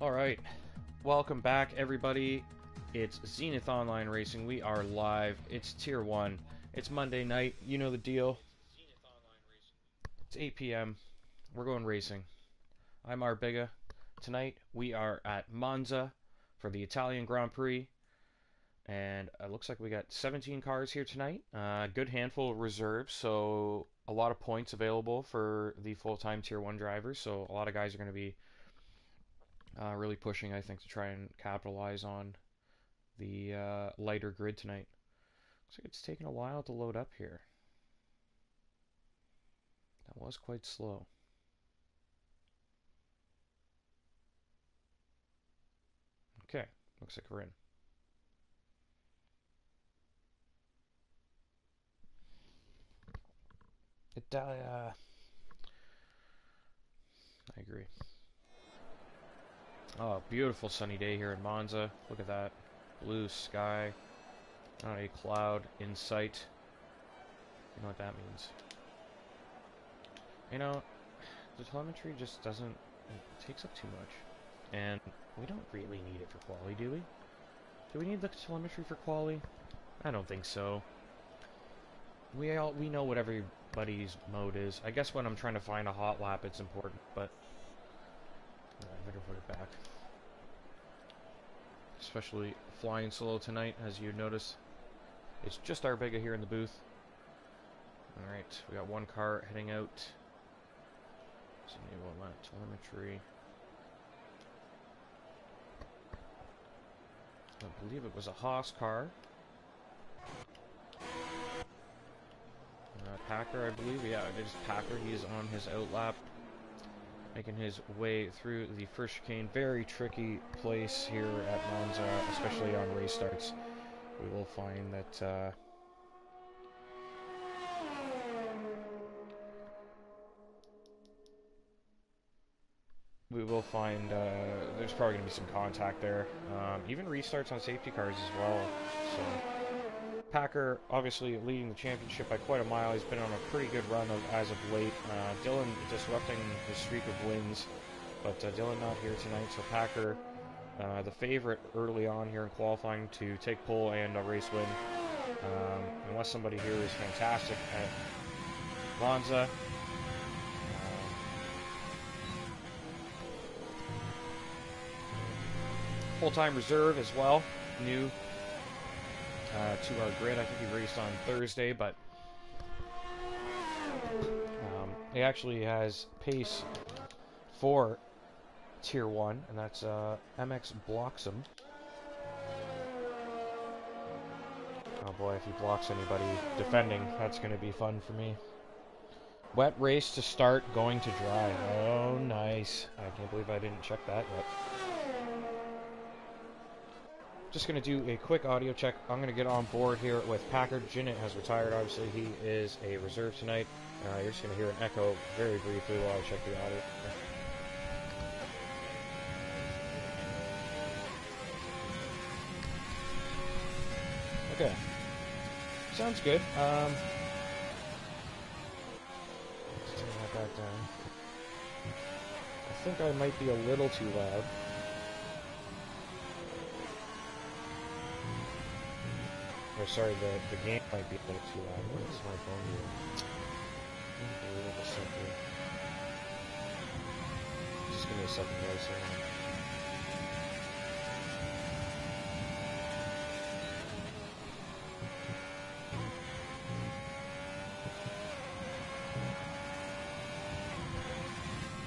Alright, welcome back everybody. It's Zenith Online Racing. We are live. It's Tier 1. It's Monday night. You know the deal. It's 8 p.m. We're going racing. I'm Arbega. Tonight we are at Monza for the Italian Grand Prix. And it looks like we got 17 cars here tonight. Good handful of reserves, so a lot of points available for the full-time Tier 1 drivers. So a lot of guys are going to be really pushing, I think, to try and capitalize on the lighter grid tonight. Looks like it's taken a while to load up here. That was quite slow. Okay, looks like we're in. I agree. Oh, beautiful sunny day here in Monza. Look at that. Blue sky. Not a cloud in sight. You know what that means. You know, the telemetry just doesn't... It takes up too much. And we don't really need it for quali, do we? Do we need the telemetry for quali? I don't think so. We know what everybody's mode is. I guess when I'm trying to find a hot lap, it's important, but I better put it back. Especially flying solo tonight, as you notice. It's just Arbega here in the booth. Alright, we got one car heading out. Let's enable that telemetry. I believe it was a Haas car. Packer, I believe. Yeah, it is Packer. He is on his outlap, making his way through the first chicane. Very tricky place here at Monza, especially on race starts. We will find that there's probably going to be some contact there. Even restarts on safety cars as well. So Packer obviously leading the championship by quite a mile. He's been on a pretty good run as of late. Dylan disrupting his streak of wins, but Dylan not here tonight. So Packer, the favorite early on here in qualifying to take pole and a race win. Unless somebody here is fantastic at Monza. Full-time reserve as well, new to our grid. I think he raced on Thursday, but he actually has pace for Tier 1, and that's MX Bloxham. Oh boy, if he blocks anybody defending, that's going to be fun for me. Wet race to start, going to dry. Oh, nice. I can't believe I didn't check that yet. Just going to do a quick audio check. I'm going to get on board here with Packard. Jinnit has retired, obviously. He is a reserve tonight. You're just going to hear an echo very briefly while I check the audio. Okay. Sounds good. Let's turn that back down. I think I might be a little too loud. Or sorry, the game might be a little too loud. What is my phone doing? Unbelievable simple. Just give me a second, guys.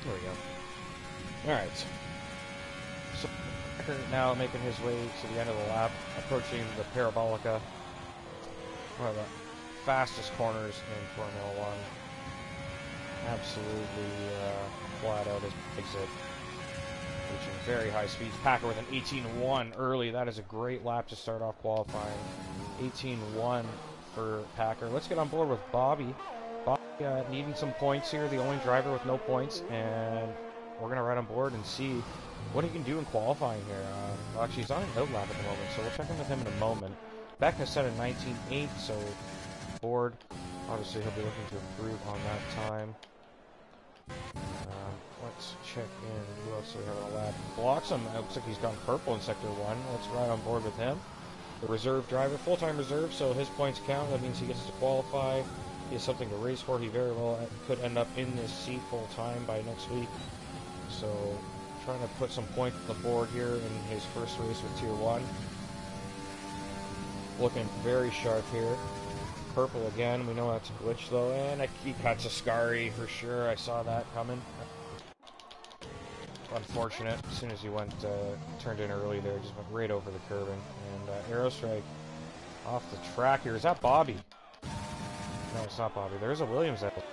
There we go. Alright. So, Packer now making his way to the end of the lap, approaching the Parabolica. One of the fastest corners in Formula 1. Absolutely flat out as exit. Reaching very high speeds. Packer with an 18.1 early. That is a great lap to start off qualifying. 18.1 for Packer. Let's get on board with Bobby. Bobby needing some points here. The only driver with no points. And we're going to ride on board and see what he can do in qualifying here. Well, actually, he's on an outlap at the moment, so we'll check in with him in a moment. Beckner set a 19.8, so board. Obviously, he'll be looking to improve on that time. What Let's check in. Who else do we have on the lap? Blocks him. It looks like he's gone purple in Sector 1. Let's ride on board with him. The reserve driver, full-time reserve, so his points count. That means he gets to qualify. He has something to race for. He very well could end up in this seat full-time by next week. So, trying to put some points on the board here in his first race with Tier 1. Looking very sharp here. Purple again. We know that's a glitch, though. And he cuts a Scary for sure. I saw that coming. Unfortunate. As soon as he went, turned in early there, just went right over the curbing. And Aerostrike off the track here. Is that Bobby? No, it's not Bobby. There's a Williams at it.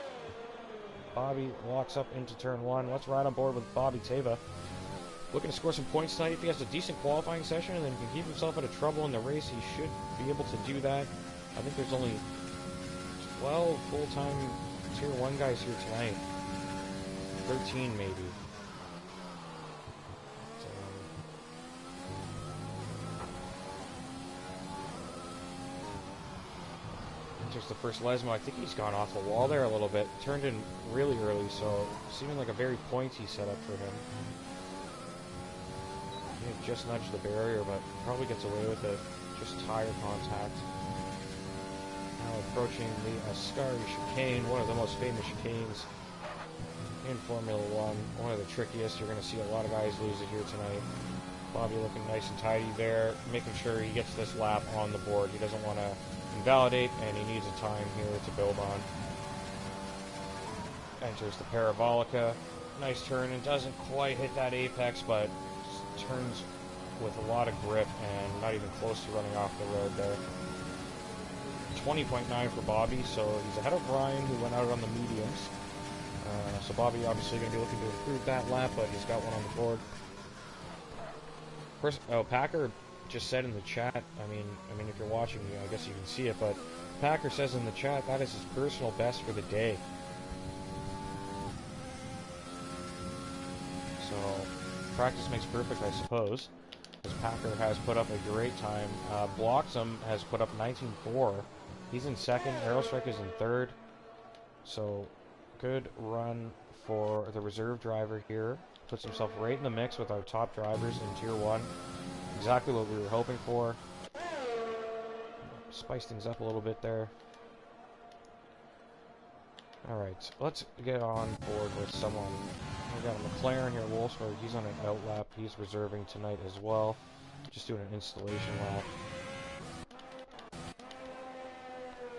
Bobby walks up into turn 1. Let's ride on board with Bobby Teva. Looking to score some points tonight. If he has a decent qualifying session and then can keep himself out of trouble in the race, he should be able to do that. I think there's only 12 full-time Tier 1 guys here tonight. 13 maybe. Enters the first Lesmo. I think he's gone off the wall there a little bit. Turned in really early, so seeming like a very pointy setup for him. He just nudged the barrier, but probably gets away with it. Just tire contact. Now approaching the Ascari chicane, one of the most famous chicanes in Formula 1. One of the trickiest. You're going to see a lot of guys lose it here tonight. Bobby looking nice and tidy there, making sure he gets this lap on the board. He doesn't want to invalidate, and he needs a time here to build on. Enters the Parabolica. Nice turn, and doesn't quite hit that apex, but turns with a lot of grip and not even close to running off the road there. 20.9 for Bobby, so he's ahead of Ryan, who went out on the mediums. So Bobby obviously going to be looking to improve that lap, but he's got one on the board. Packer just said in the chat, I mean, if you're watching, I guess you can see it, but Packer says in the chat that is his personal best for the day. So, practice makes perfect, I suppose, as Packer has put up a great time. Bloxham has put up 19.4. He's in second. Aerostrike is in third. So, good run for the reserve driver here. Puts himself right in the mix with our top drivers in Tier 1. Exactly what we were hoping for. Spice things up a little bit there. Alright, let's get on board with someone. We got a McLaren here, Wolfsburg. He's on an out lap. He's reserving tonight as well. Just doing an installation lap.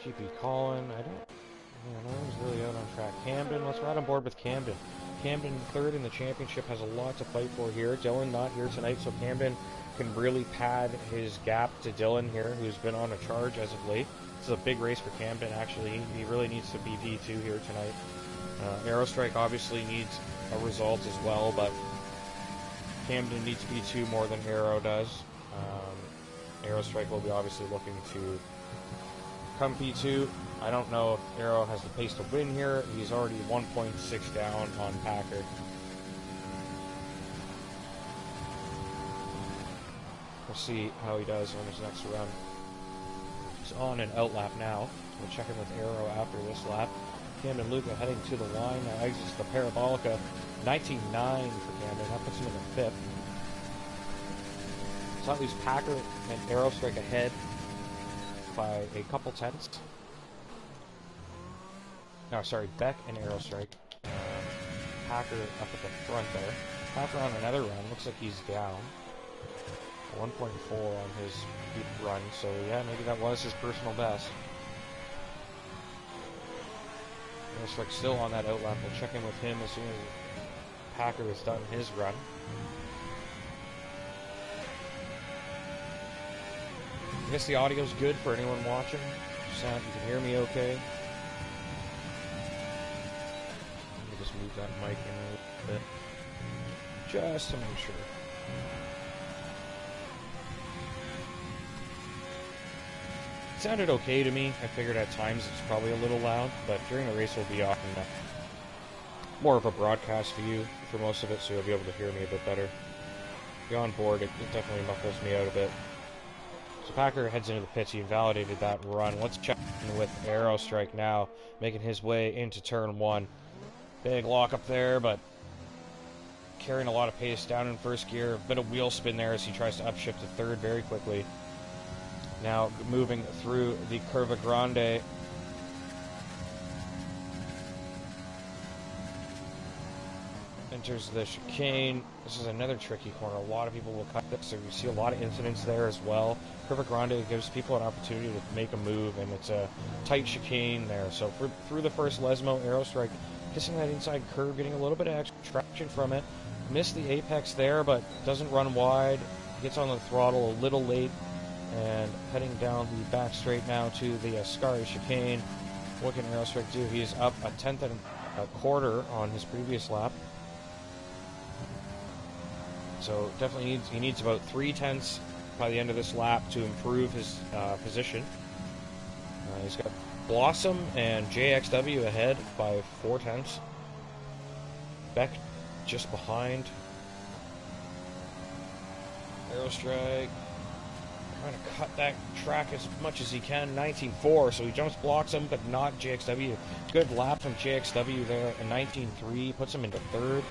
GP Colin, I don't know who's really out on track. Camden, let's ride on board with Camden. Camden, third in the championship, has a lot to fight for here. Dylan not here tonight, so Camden can really pad his gap to Dylan here, who's been on a charge as of late. This is a big race for Camden, actually. He really needs to be P2 here tonight. Aerostrike obviously needs a result as well, but Camden needs P2 more than Aero does. Aerostrike will be obviously looking to come P2. I don't know if Aero has the pace to win here. He's already 1.6 down on Packer. We'll see how he does on his next run. He's on an out lap now. We'll check in with Aero after this lap. Camden Luca heading to the line. Now exits the Parabolica. 19.9 for Camden. That puts him in the 5th. So that leaves Packer and Aerostrike ahead by a couple tenths. No, sorry, Beck and Aerostrike. Packer up at the front there. Packer on another run. Looks like he's down. 1.4 on his run. So yeah, maybe that was his personal best. Aerostrike still on that out lap. We'll check in with him as soon as Packer has done his run. I guess the audio's good for anyone watching. Sound, you can hear me okay. Let me just move that mic in a little bit, just to make sure. It sounded okay to me. I figured at times it's probably a little loud, but during the race we'll be offering more of a broadcast view for most of it, so you'll be able to hear me a bit better. Be on board, it definitely muffles me out a bit. So Packer heads into the pits. He invalidated that run. Let's check in with Aerostrike now, making his way into turn 1. Big lock up there, but carrying a lot of pace down in first gear. A bit of wheel spin there as he tries to upshift to third very quickly. Now moving through the Curva Grande. Enters the chicane. This is another tricky corner. A lot of people will cut this, so you see a lot of incidents there as well. Curva Grande gives people an opportunity to make a move, and it's a tight chicane there. So through the first Lesmo, Aerostrike kissing that inside curve, getting a little bit of extra traction from it. Missed the apex there, but doesn't run wide. Gets on the throttle a little late, and heading down the back straight now to the Ascari chicane. What can Aerostrike do? He is up a tenth and a quarter on his previous lap. So definitely he needs about 3/10 by the end of this lap to improve his position. He's got Blossom and JXW ahead by 4/10. Beck just behind. Aerostrike trying to cut that track as much as he can. 19.4, so he jumps Blossom, but not JXW. Good lap from JXW there. A 19.3 puts him into third.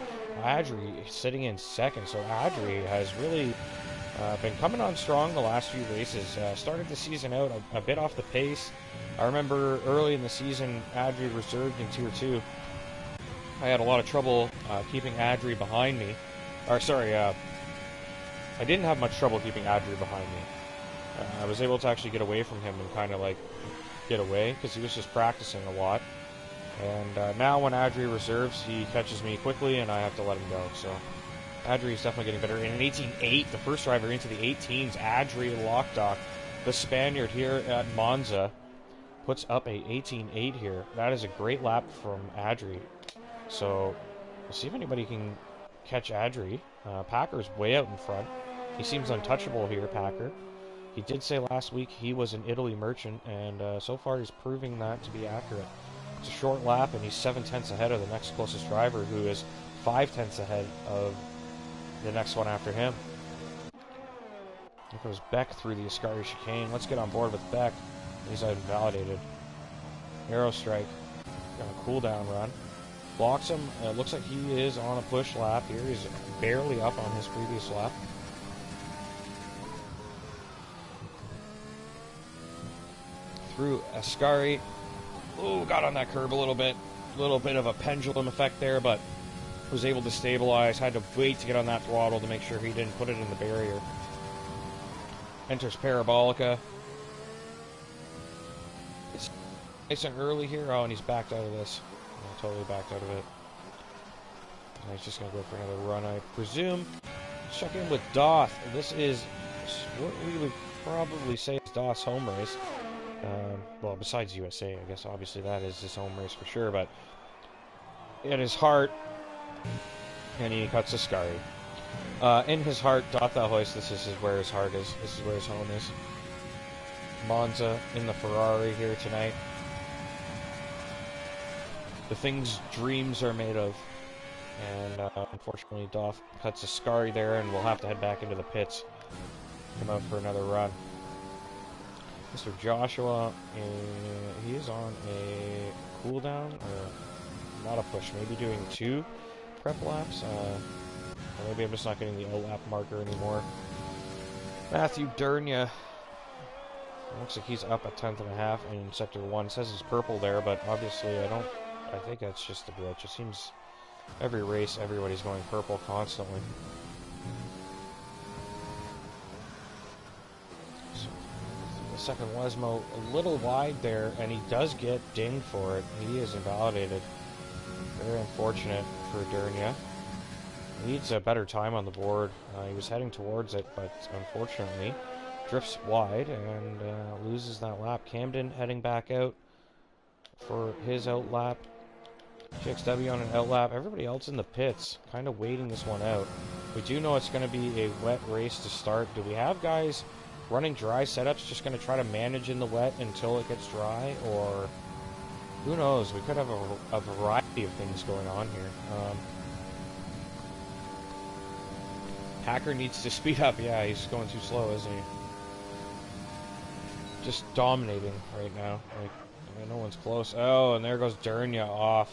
Adri sitting in second, so Adri has really been coming on strong the last few races. Started the season out a bit off the pace. I remember early in the season, Adri reserved in Tier 2. I had a lot of trouble keeping Adri behind me. Or, sorry, I didn't have much trouble keeping Adri behind me. I was able to actually get away from him and kind of, like, get away, because he was just practicing a lot. And now when Adri reserves, he catches me quickly, and I have to let him go. So Adri is definitely getting better. In an 18.8, the first driver into the 18s, Adri Lockdock, the Spaniard here at Monza, puts up a 18.8 here. That is a great lap from Adri. So we'll see if anybody can catch Adri. Packer's way out in front. He seems untouchable here, Packer. He did say last week he was an Italy merchant, and so far he's proving that to be accurate. It's a short lap, and he's 7/10 ahead of the next closest driver, who is 5/10 ahead of the next one after him. Here goes Beck through the Ascari chicane. Let's get on board with Beck. He's invalidated. Aerostrike got a cool-down run. Blocks him. Looks like he is on a push lap here. He's barely up on his previous lap. Through Ascari. Ooh, got on that curb a little bit. A little bit of a pendulum effect there, but was able to stabilize. Had to wait to get on that throttle to make sure he didn't put it in the barrier. Enters Parabolica. It's nice and early here. Oh, and he's backed out of this. Yeah, totally backed out of it. And he's just going to go for another run, I presume. Check in with Doth. This is what we would probably say is Doth's home race. Well, besides USA, I guess obviously that is his home race for sure, but in his heart, and he cuts Ascari. In his heart, Doth Hoist, this is where his heart is. This is where his home is. Monza in the Ferrari here tonight. The things dreams are made of. And unfortunately, Doth cuts Ascari there, and we'll have to head back into the pits. Come out for another run. Mr. Joshua, he is on a cooldown, or not a push, maybe doing 2 prep laps. Or maybe I'm just not getting the O-lap marker anymore. Matthew Durnia, looks like he's up a 10th and a half in Sector 1. It says he's purple there, but obviously I think that's just a glitch. It seems every race, everybody's going purple constantly. Second Lesmo a little wide there, and he does get dinged for it. He is invalidated. Very unfortunate for Durnia. He needs a better time on the board. He was heading towards it, but unfortunately drifts wide and loses that lap. Camden heading back out for his out lap. GXW on an out lap. Everybody else in the pits kind of waiting this one out. We do know it's going to be a wet race to start. Do we have guys running dry setups just going to try to manage in the wet until it gets dry, or who knows? We could have a variety of things going on here. Hacker needs to speed up. Yeah, he's going too slow, isn't he? Just dominating right now. Like, I mean, no one's close. Oh, and there goes Durnia off.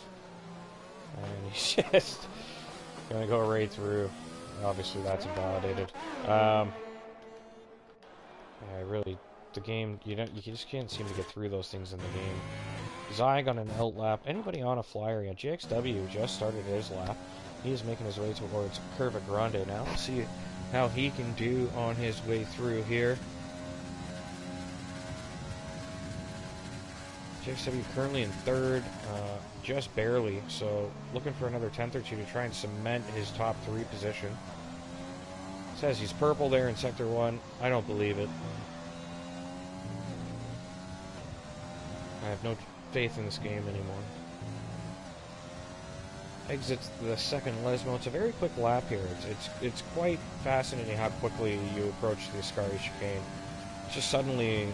And he's just Gonna go right through. Obviously, that's invalidated. Yeah, really, the game, you just can't seem to get through those things in the game. Zyg on an out lap. Anybody on a flyer? Yeah, GXW just started his lap. He is making his way towards Curva Grande now. Let's see how he can do on his way through here. GXW currently in third, just barely, so looking for another tenth or two to try and cement his top 3 position. Says he's purple there in Sector 1. I don't believe it. I have no faith in this game anymore. Exits the second Lesmo. It's a very quick lap here. It's quite fascinating how quickly you approach the Ascari chicane. It's just suddenly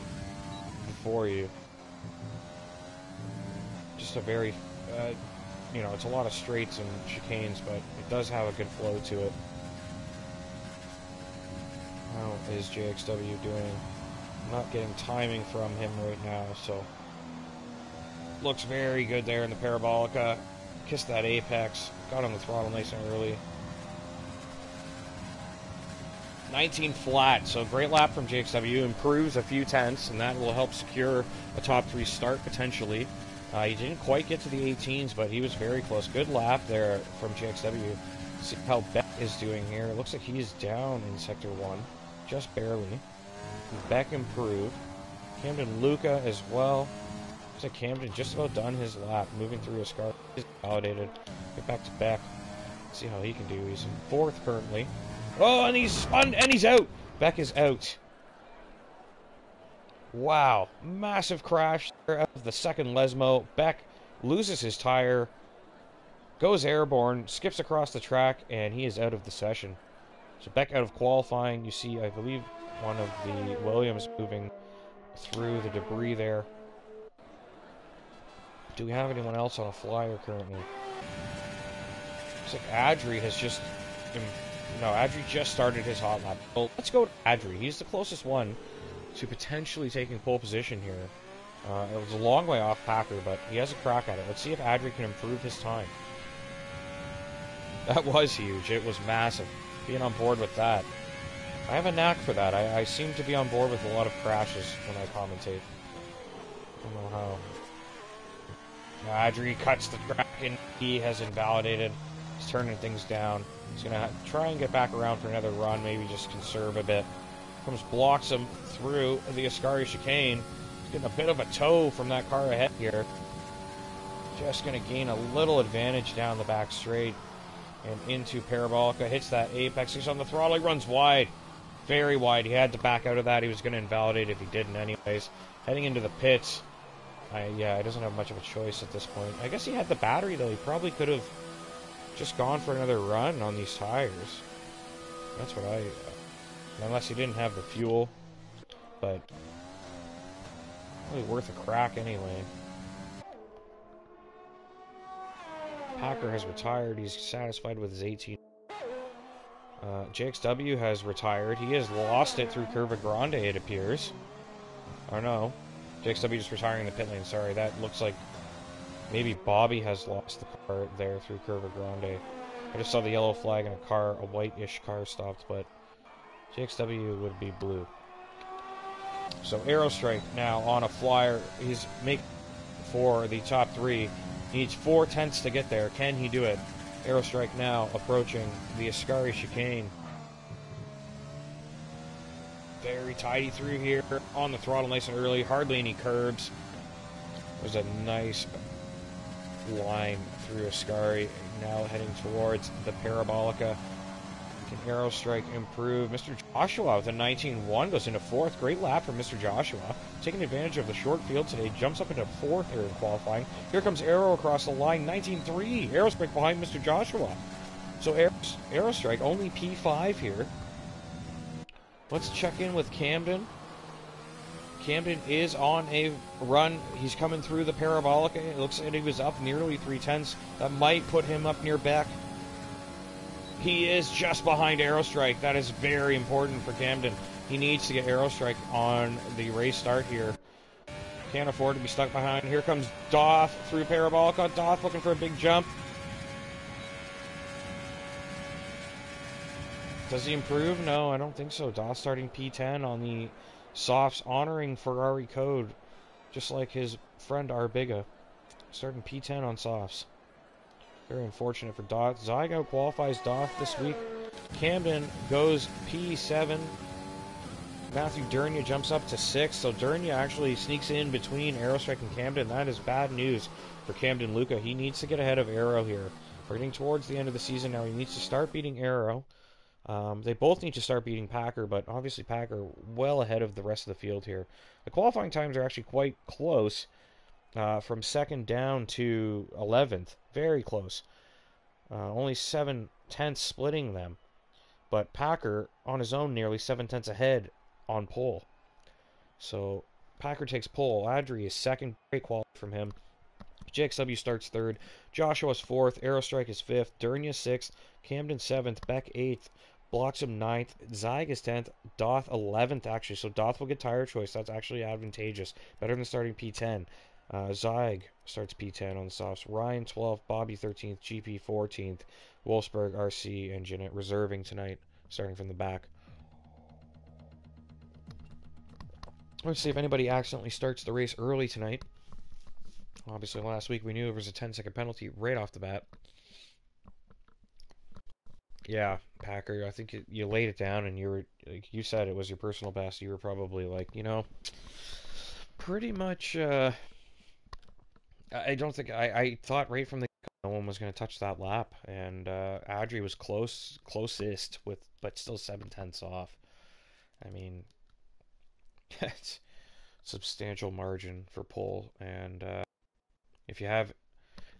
before you. Just a very, you know, it's a lot of straights and chicanes, but it does have a good flow to it. How is JXW doing? I'm not getting timing from him right now, so looks very good there in the Parabolica. Kissed that apex, got on the throttle nice and early. 19 flat, so great lap from JXW. Improves a few tenths, and that will help secure a top 3 start potentially. He didn't quite get to the 18s, but he was very close. Good lap there from JXW. See how Beck is doing here. It looks like he's down in Sector 1, just barely. Beck improved. Camden Luca as well. Looks like Camden just about done his lap, moving through a scar. He's validated. Get back to Beck. See how he can do. He's in 4th currently. Oh, and he's spun, and he's out. Beck is out. Wow, massive crash there out of the second Lesmo. Beck loses his tire, goes airborne, skips across the track, and he is out of the session. So Beck out of qualifying. You see, I believe, one of the Williams moving through the debris there. Do we have anyone else on a flyer currently? Looks like Adri has just... No, Adri just started his hot lap. Well, let's go to Adri. He's the closest one to potentially taking pole position here. It was a long way off Packer, but he has a crack at it. Let's see if Adri can improve his time. That was huge. It was massive. Being on board with that. I have a knack for that. I seem to be on board with a lot of crashes when I commentate. I don't know how. Adri cuts the track and he has invalidated. He's turning things down. He's going to try and get back around for another run, maybe just conserve a bit. Comes, blocks him through the Ascari chicane. He's getting a bit of a tow from that car ahead here. Just going to gain a little advantage down the back straight and into Parabolica. Hits that apex. He's on the throttle. He runs wide. Very wide. He had to back out of that. He was going to invalidate if he didn't anyways. Heading into the pits. Yeah, he doesn't have much of a choice at this point. I guess he had the battery, though. He probably could have just gone for another run on these tires. That's what I... unless he didn't have the fuel. But... really worth a crack anyway. Packer has retired. He's satisfied with his 18. JXW has retired. He has lost it through Curva Grande, it appears. Or no. JXW just retiring the pit lane. Sorry, that looks like maybe Bobby has lost the car there through Curva Grande. I just saw the yellow flag and a white-ish car stopped, but JXW would be blue. So Aerostrike now on a flyer. He's making for the top 3. He needs 4 tenths to get there. Can he do it? Aerostrike now approaching the Ascari chicane. Very tidy through here. On the throttle nice and early. Hardly any curbs. There's a nice line through Ascari. Now heading towards the Parabolica. Can Aerostrike improve? Mr. Joshua with a 19.1 goes into 4th. Great lap from Mr. Joshua. Taking advantage of the short field today. Jumps up into 4th here in qualifying. Here comes Aero across the line. 19.3. Aerostrike behind Mr. Joshua. So Aerostrike only P5 here. Let's check in with Camden. Camden is on a run. He's coming through the Parabolica. It looks like he was up nearly 3 tenths. That might put him up near Beck. He is just behind Aerostrike. That is very important for Camden. He needs to get Aerostrike on the race start here. Can't afford to be stuck behind. Here comes Doff through Parabolica. Doff looking for a big jump. Does he improve? No, I don't think so. Doth starting P10 on the softs, honoring Ferrari code, just like his friend Arbiga. Starting P10 on softs. Very unfortunate for Doth. Zygo qualifies Doth this week. Camden goes P7. Matthew Durnia jumps up to 6, so Durnia actually sneaks in between Aerostrike and Camden. That is bad news for Camden Luca. He needs to get ahead of Aero here. We're getting towards the end of the season now. He needs to start beating Aero. They both need to start beating Packer, but obviously Packer well ahead of the rest of the field here. The qualifying times are actually quite close, from 2nd down to 11th. Very close. Only 7/10 splitting them. But Packer, on his own, nearly 7/10 ahead on pole. So Packer takes pole. Adri is 2nd. Great quality from him. JXW starts 3rd. Joshua's 4th. Aerostrike is 5th. Durnia 6th. Camden 7th. Beck 8th. Bloxham 9th. Zyg is 10th. Doth 11th, actually. So Doth will get tire choice. That's actually advantageous. Better than starting P10. Zyg starts P10 on the softs. Ryan 12th. Bobby 13th. GP 14th. Wolfsburg, RC, and Jeanette reserving tonight, starting from the back. Let's see if anybody accidentally starts the race early tonight. Obviously, last week we knew it was a 10-second penalty right off the bat. Yeah, Packer, I think you laid it down, and you were, like you said, it was your personal best. You were probably like, pretty much. I don't think I thought right from the no one was going to touch that lap, and Adri was closest but still 7/10 off. I mean, it's substantial margin for pole, and if you have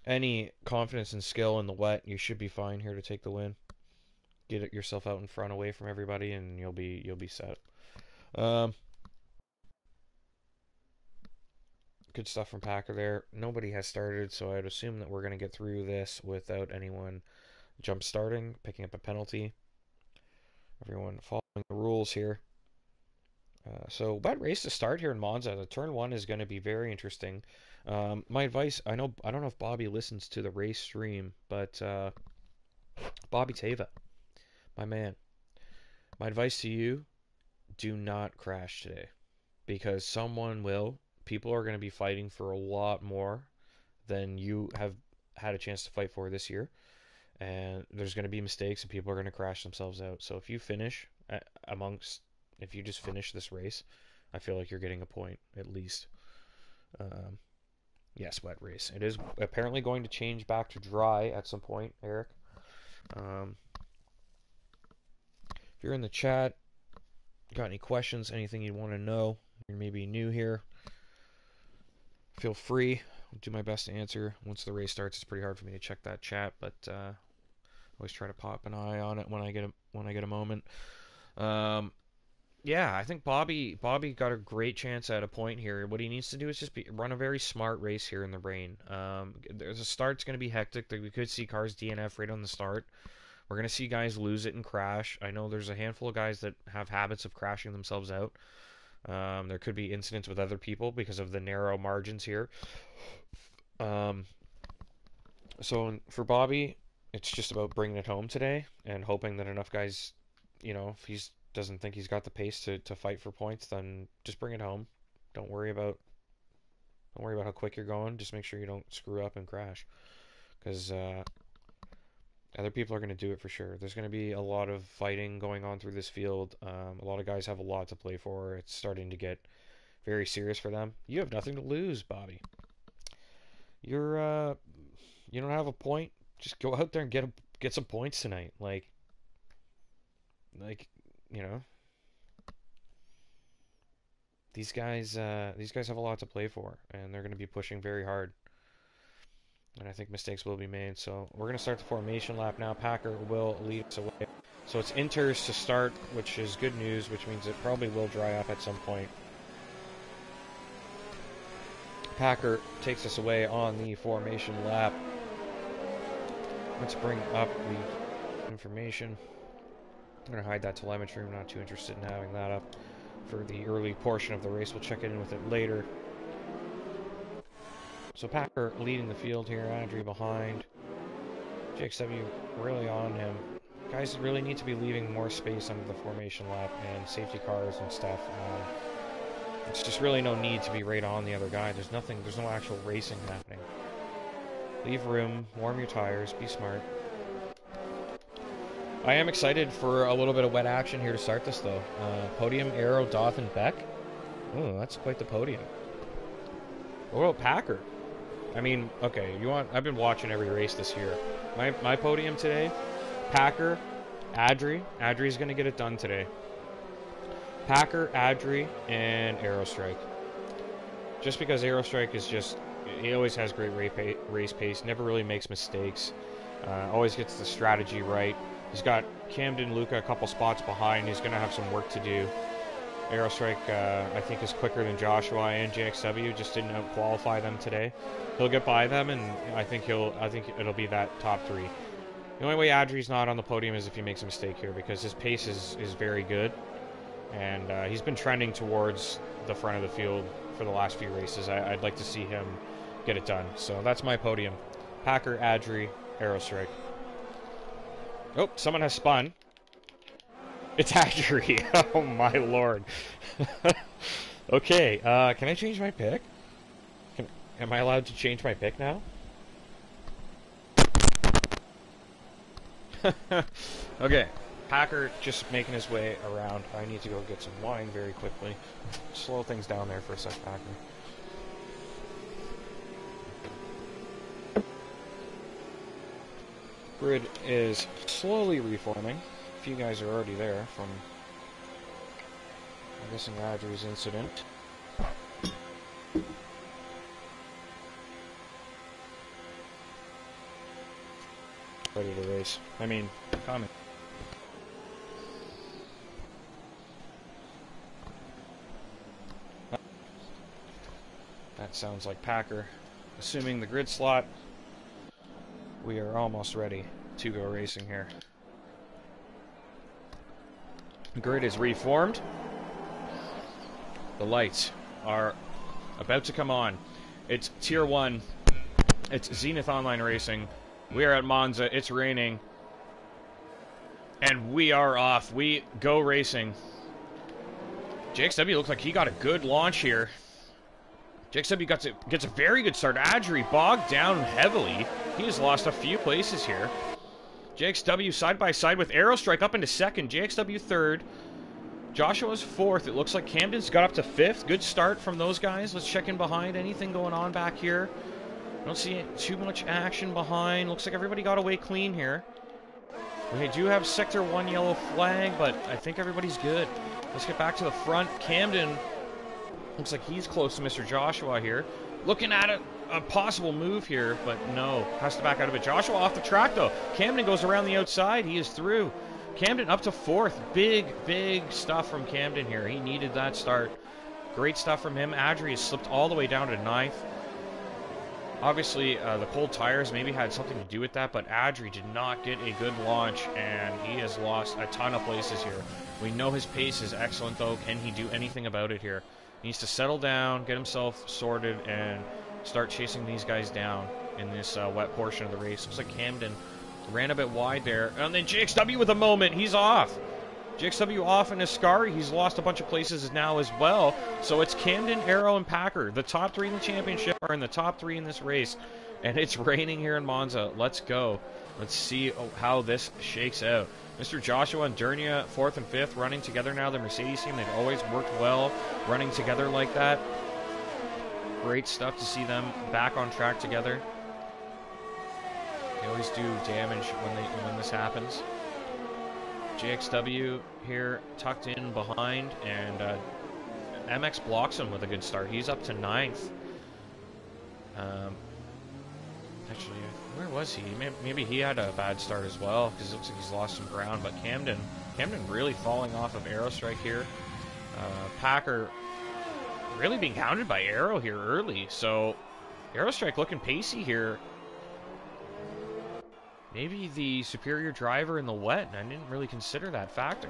any confidence and skill in the wet, you should be fine here to take the win. Get yourself out in front, away from everybody, and you'll be set. Good stuff from Packer there. Nobody has started, so I'd assume that we're going to get through this without anyone jump starting, picking up a penalty. Everyone following the rules here. So bad race to start here in Monza. The turn 1 is going to be very interesting. My advice, I don't know if Bobby listens to the race stream, but Bobby Teva, my man, my advice to you, do not crash today, because someone will. People are going to be fighting for a lot more than you have had a chance to fight for this year, and there's going to be mistakes and people are going to crash themselves out. So if you just finish this race, I feel like you're getting a point at least. Yes, wet race. It is apparently going to change back to dry at some point, Eric. If you're in the chat, got any questions, anything you want to know, you're maybe new here, feel free. I'll do my best to answer. Once the race starts, it's pretty hard for me to check that chat, but always try to pop an eye on it when I get a moment. Yeah, I think Bobby got a great chance at a point here. What he needs to do is just run a very smart race here in the rain. There's a start's going to be hectic. We could see cars DNF right on the start. We're going to see guys lose it and crash. I know there's a handful of guys that have habits of crashing themselves out. There could be incidents with other people because of the narrow margins here. So for Bobby, it's just about bringing it home today and hoping that enough guys, if he doesn't think he's got the pace to fight for points, then just bring it home. Don't worry about how quick you're going. Just make sure you don't screw up and crash, because other people are going to do it for sure. There's going to be a lot of fighting going on through this field. A lot of guys have a lot to play for. It's starting to get very serious for them. You have nothing to lose, Bobby. You don't have a point. Just go out there and get some points tonight. Like these guys have a lot to play for, and they're going to be pushing very hard. And I think mistakes will be made. So we're going to start the formation lap now. Packer will lead us away. So it's inters to start, which is good news, which means it probably will dry up at some point. Packer takes us away on the formation lap. Let's bring up the information. I'm going to hide that telemetry. I'm not too interested in having that up for the early portion of the race. We'll check in with it later. So Packer leading the field here, Andrew behind. JXW really on him. guys really need to be leaving more space under the formation lap and safety cars and stuff. It's just really no need to be right on the other guy. There's no actual racing happening. Leave room, warm your tires, be smart. I am excited for a little bit of wet action here to start this, though. Podium, Arrow, Doth, and Beck. Oh, that's quite the podium. What about Packer? I mean, okay, I've been watching every race this year. My podium today, Packer, Adri. Adri's going to get it done today. Packer, Adri, and Aerostrike. Just because Aerostrike is just... He always has great race pace, never really makes mistakes. Always gets the strategy right. He's got Camden, Luca a couple spots behind. He's going to have some work to do. Aerostrike, I think, is quicker than Joshua and JXW. Just didn't out-qualify them today. He'll get by them, and I think it'll be that top 3. The only way Adri's not on the podium is if he makes a mistake here, because his pace is very good. And he's been trending towards the front of the field for the last few races. I'd like to see him get it done. So that's my podium. Packer, Adri, Aerostrike. Oh, someone has spun. It's Adri. Oh my lord. Okay, can I change my pick? Am I allowed to change my pick now? Okay. Packer just making his way around. I need to go get some wine very quickly. Slow things down there for a sec, Packer. Grid is slowly reforming. A few guys are already there from, I'm guessing, Adri's incident. Ready to race. I mean, coming. That sounds like Packer. Assuming the grid slot, we are almost ready to go racing here. The grid is reformed. The lights are about to come on. It's Tier 1. It's Zenith Online Racing. We are at Monza. It's raining. And we are off. We go racing. JXW looks like he got a good launch here. JXW gets a very good start. Adri bogged down heavily. He has lost a few places here. JXW side by side with Aerostrike up into second. JXW third. Joshua's fourth. It looks like Camden's got up to fifth. Good start from those guys. Let's check in behind. Anything going on back here? I don't see too much action behind. Looks like everybody got away clean here. We do have Sector 1 yellow flag, but I think everybody's good. Let's get back to the front. Camden looks like he's close to Mr. Joshua here. Looking at a possible move here, but no. Has to back out of it. Joshua off the track, though. Camden goes around the outside. He is through. Camden up to fourth. Big stuff from Camden here. He needed that start. Great stuff from him. Adri has slipped all the way down to ninth. Obviously, the cold tires maybe had something to do with that, but Adri did not get a good launch, and he has lost a ton of places here. We know his pace is excellent, though. Can he do anything about it here? He needs to settle down, get himself sorted, and start chasing these guys down in this wet portion of the race. Looks like Camden ran a bit wide there. And then JXW with a moment. He's off. JXW off in Ascari. He's lost a bunch of places now as well. So it's Camden, Arrow, and Packer. The top 3 in the championship are in the top 3 in this race. And it's raining here in Monza. Let's go. Let's see how this shakes out. Mr. Joshua and Durnia, 4th and 5th, running together now. The Mercedes team, they've always worked well running together like that. Great stuff to see them back on track together. They always do damage when this happens. JXW here tucked in behind, and MX blocks him with a good start. He's up to 9th. Actually, where was he? Maybe he had a bad start as well, because it looks like he's lost some ground. But Camden really falling off of Aerostrike here. Packer really being hounded by Arrow here early. So Aerostrike looking pacey here. Maybe the superior driver in the wet, and I didn't really consider that factor.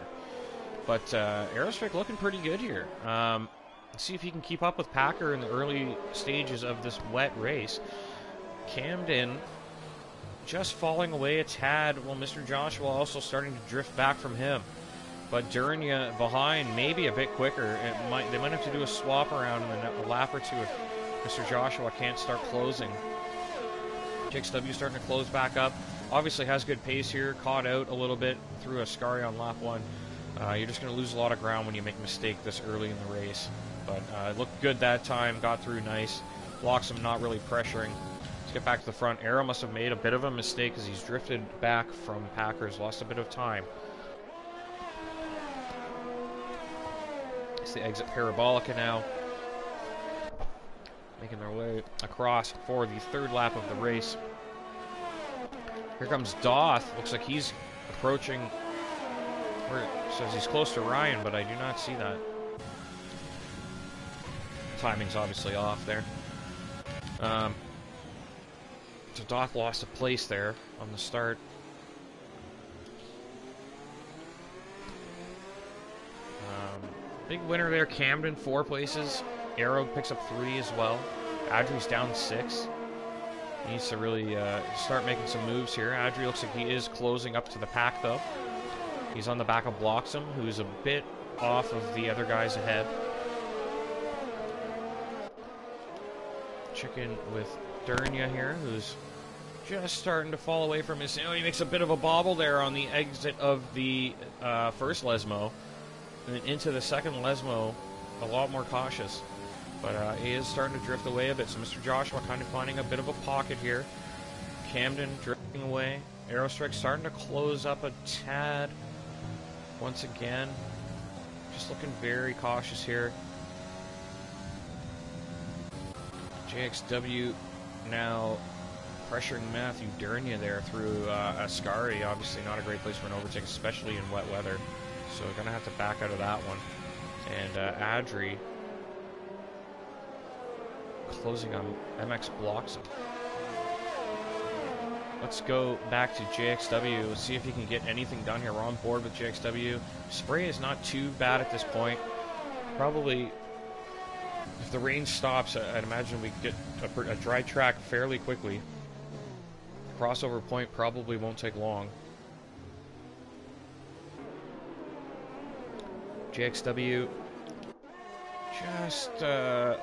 But Aerostrike looking pretty good here. Let's see if he can keep up with Packer in the early stages of this wet race. Camden just falling away a tad, while Mr. Joshua also starting to drift back from him. But Durnia behind, maybe a bit quicker. They might have to do a swap around in a lap or two if Mr. Joshua can't start closing. JXW starting to close back up. Obviously has good pace here. Caught out a little bit through Ascari on lap 1. You're just going to lose a lot of ground when you make a mistake this early in the race. But it looked good that time. Got through nice. Bloxham not really pressuring. Let's get back to the front. Arrow must have made a bit of a mistake as he's drifted back from Packers. Lost a bit of time. It's the exit Parabolica now. Making their way across for the third lap of the race. Here comes Doth. Looks like he's approaching. Where it says he's close to Ryan, but I do not see that. Timing's obviously off there. So Doth lost a place there on the start. Big winner there, Camden, 4 places. Arrow picks up 3 as well. Adri's down 6. He needs to really start making some moves here. Adri looks like he is closing up to the pack, though. He's on the back of Bloxham, who's a bit off of the other guys ahead. Chicken with Durnia here, who's just starting to fall away from his... he makes a bit of a bobble there on the exit of the first Lesmo. And then into the second Lesmo, a lot more cautious. But he is starting to drift away a bit, so Mr. Joshua kind of finding a bit of a pocket here. Camden drifting away. Aerostrike starting to close up a tad. Once again, just looking very cautious here. JXW now pressuring Matthew Durnia there through Ascari. Obviously not a great place for an overtake, especially in wet weather. So we're going to have to back out of that one. And Adri closing on MX Bloxham. Let's go back to JXW. Let's see if he can get anything done here. We're on board with JXW. Spray is not too bad at this point. Probably, if the rain stops, I'd imagine we get a dry track fairly quickly. Crossover point probably won't take long. JXW just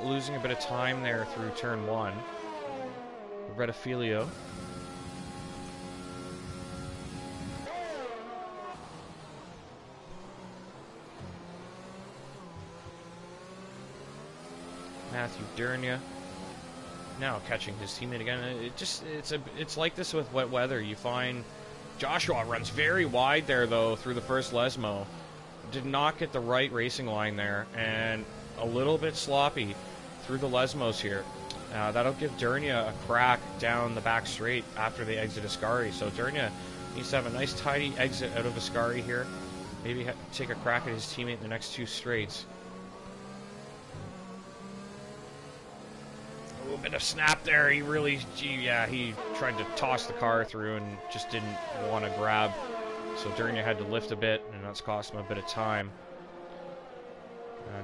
losing a bit of time there through turn 1. Roberta Filio. Matthew Durnia now catching his teammate again. It's like this with wet weather. You find Joshua runs very wide there though through the first Lesmo. Did not get the right racing line there, and a little bit sloppy through the Lesmos here. That'll give Durnia a crack down the back straight after they exit Ascari. So Durnia needs to have a nice tidy exit out of Ascari here. Maybe take a crack at his teammate in the next 2 straights. A little bit of snap there. He tried to toss the car through and just didn't want to grab. So Durnia had to lift a bit, and that's cost him a bit of time.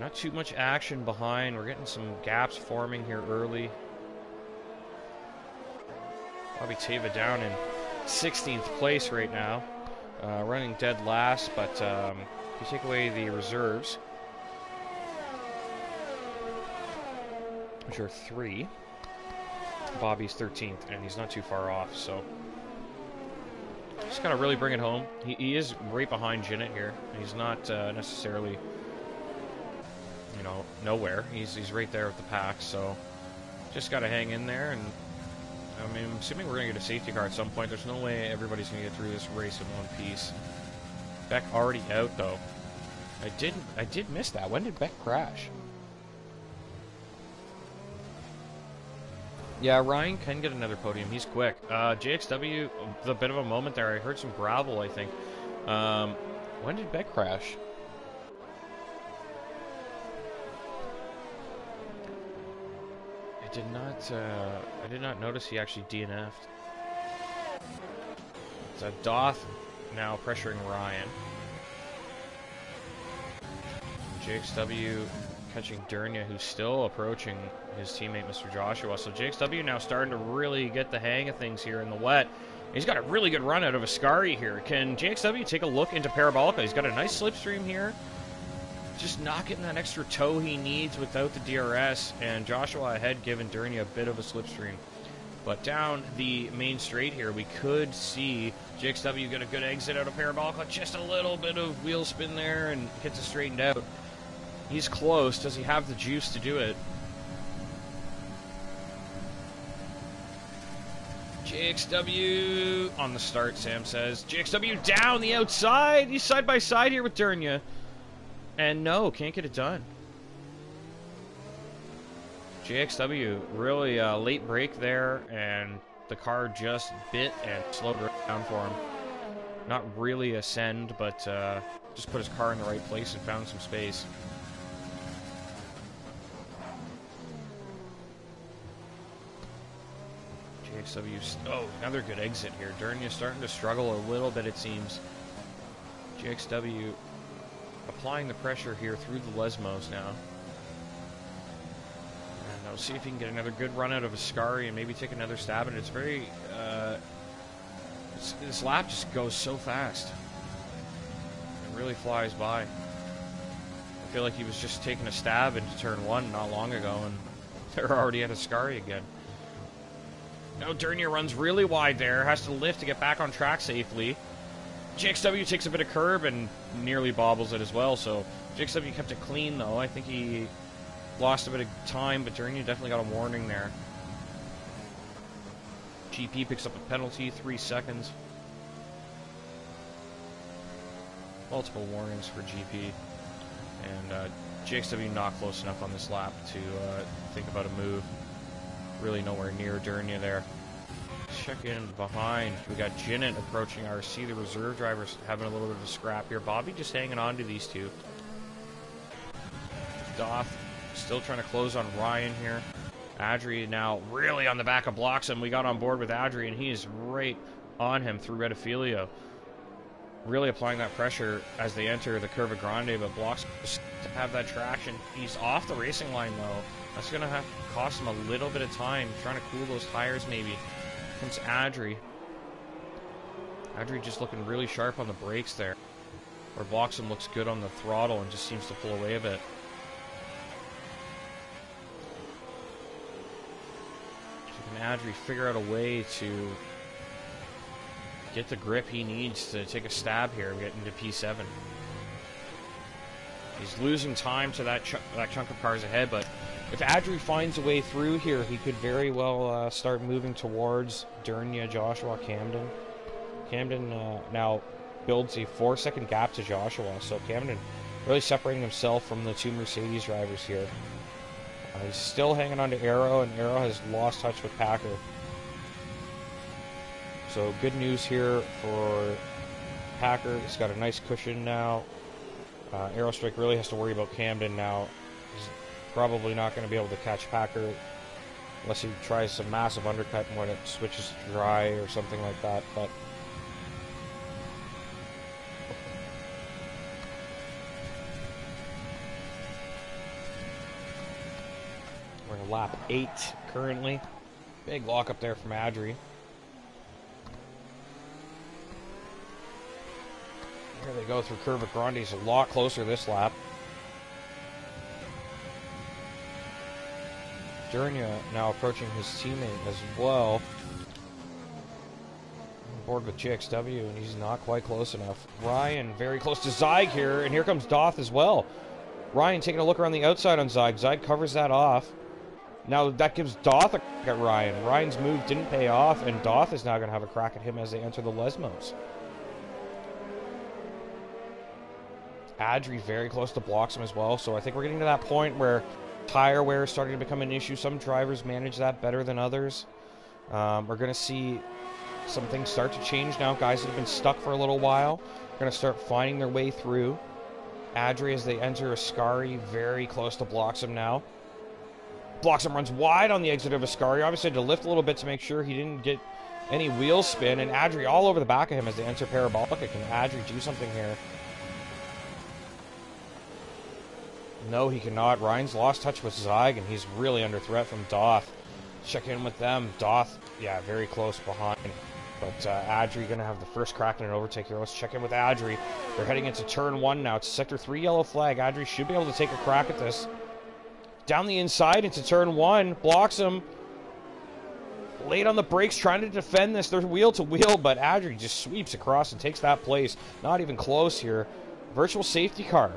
Not too much action behind. We're getting some gaps forming here early. Bobby Tava down in 16th place right now. Running dead last, but if you take away the reserves, which are 3, Bobby's 13th, and he's not too far off, so... Just got to really bring it home. He is right behind Jinnit here. He's not necessarily, nowhere. He's right there with the pack, so just got to hang in there. And I mean, I'm assuming we're going to get a safety car at some point. There's no way everybody's going to get through this race in one piece. Beck already out, though. I did miss that. When did Beck crash? Yeah, Ryan can get another podium. He's quick. JXW, a bit of a moment there. I heard some gravel, I think. When did Beck crash? I did not notice he actually DNF'd. It's Doth now pressuring Ryan. JXW catching Durnia, who's still approaching his teammate, Mr. Joshua. So JXW now starting to really get the hang of things here in the wet. He's got a really good run out of Ascari here. Can JXW take a look into Parabolica? He's got a nice slipstream here. Just not getting that extra toe he needs without the DRS, and Joshua ahead giving Durnia a bit of a slipstream. But down the main straight here, we could see JXW get a good exit out of Parabolica. Just a little bit of wheel spin there and gets it straightened out. He's close. Does he have the juice to do it? JXW on the start, Sam says. JXW down the outside. He's side by side here with Durnia. And no, can't get it done. JXW really late break there, and the car just bit and slowed down for him. Not really a send, but just put his car in the right place and found some space. JXW, oh, another good exit here. Durnia starting to struggle a little bit, it seems. JXW applying the pressure here through the Lesmos now. And we'll see if he can get another good run out of Ascari and maybe take another stab at it. It's very, this lap just goes so fast. It really flies by. I feel like he was just taking a stab into turn 1 not long ago, and they're already at Ascari again. Now Durnia runs really wide there, has to lift to get back on track safely. JXW takes a bit of curb and nearly bobbles it as well, so JXW kept it clean though. I think he lost a bit of time, but Durnia definitely got a warning there. GP picks up a penalty, 3 seconds. Multiple warnings for GP. And JXW not close enough on this lap to think about a move. Really nowhere near Durnia there. Check in behind. We got Jinnit approaching RC. The reserve drivers having a little bit of a scrap here. Bobby just hanging on to these two. Doth still trying to close on Ryan here. Adri now really on the back of Bloxham. We got on board with Adri, and he is right on him through Redifilio. Really applying that pressure as they enter the Curva Grande, but Bloxham just to have that traction. He's off the racing line though. That's going to have to cost him a little bit of time, trying to cool those tires maybe. Comes Adri. Adri just looking really sharp on the brakes there. Where Bloxham looks good on the throttle and just seems to pull away a bit. So can Adri figure out a way to get the grip he needs to take a stab here and get into P7. He's losing time to that chunk of cars ahead, but if Adri finds a way through here, he could very well start moving towards Durnia, Joshua, Camden. Camden now builds a 4-second gap to Joshua, so Camden really separating himself from the two Mercedes drivers here. He's still hanging on to Arrow, and Arrow has lost touch with Packer. So good news here for Packer. He's got a nice cushion now. Aerostrike really has to worry about Camden now. He's probably not going to be able to catch Packer unless he tries some massive undercut when it switches to dry or something like that. But we're in lap 8 currently. Big lock up there from Adri. Here they go through Curva Grande. He's a lot closer this lap. Durnia now approaching his teammate as well. On board with JXW, and he's not quite close enough. Ryan very close to Zyg here, and here comes Doth as well. Ryan taking a look around the outside on Zyg. Zyg covers that off. Now that gives Doth a crack at Ryan. Ryan's move didn't pay off, and Doth is now going to have a crack at him as they enter the Lesmos. Adri very close to Bloxham as well, so I think we're getting to that point where tire wear is starting to become an issue. Some drivers manage that better than others. We're going to see some things start to change now. Guys that have been stuck for a little while are going to start finding their way through. Adri, as they enter Ascari, very close to Bloxham now. Bloxham runs wide on the exit of Ascari. Obviously had to lift a little bit to make sure he didn't get any wheel spin, and Adri all over the back of him as they enter Parabolica. Can Adri do something here? No, he cannot. Ryan's lost touch with Zyg, and he's really under threat from Doth. Check in with them. Doth, yeah, very close behind. But Adri going to have the first crack in an overtake here. Let's check in with Adri. They're heading into turn 1 now. It's Sector 3 yellow flag. Adri should be able to take a crack at this. Down the inside into turn 1. Blocks him. Late on the brakes, trying to defend this. They're wheel to wheel, but Adri just sweeps across and takes that place. Not even close here. Virtual safety car.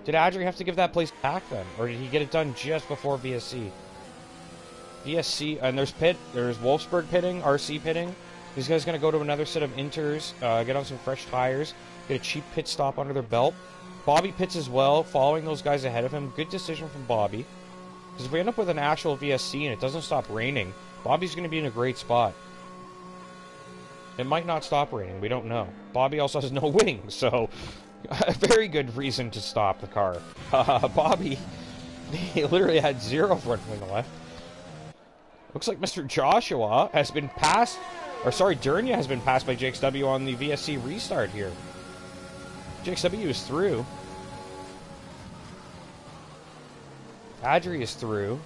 Did Adri have to give that place back then? Or did he get it done just before VSC? VSC, and there's Wolfsburg pitting, RC pitting. These guys going to go to another set of inters, get on some fresh tires, get a cheap pit stop under their belt. Bobby pits as well, following those guys ahead of him. Good decision from Bobby. Because if we end up with an actual VSC and it doesn't stop raining, Bobby's going to be in a great spot. It might not stop raining, we don't know. Bobby also has no wings, so a very good reason to stop the car. Bobby, he literally had 0 front wing left. Looks like Mr. Joshua has been passed, or sorry, Durnia has been passed by JXW on the VSC restart here. JXW is through. Adri is through.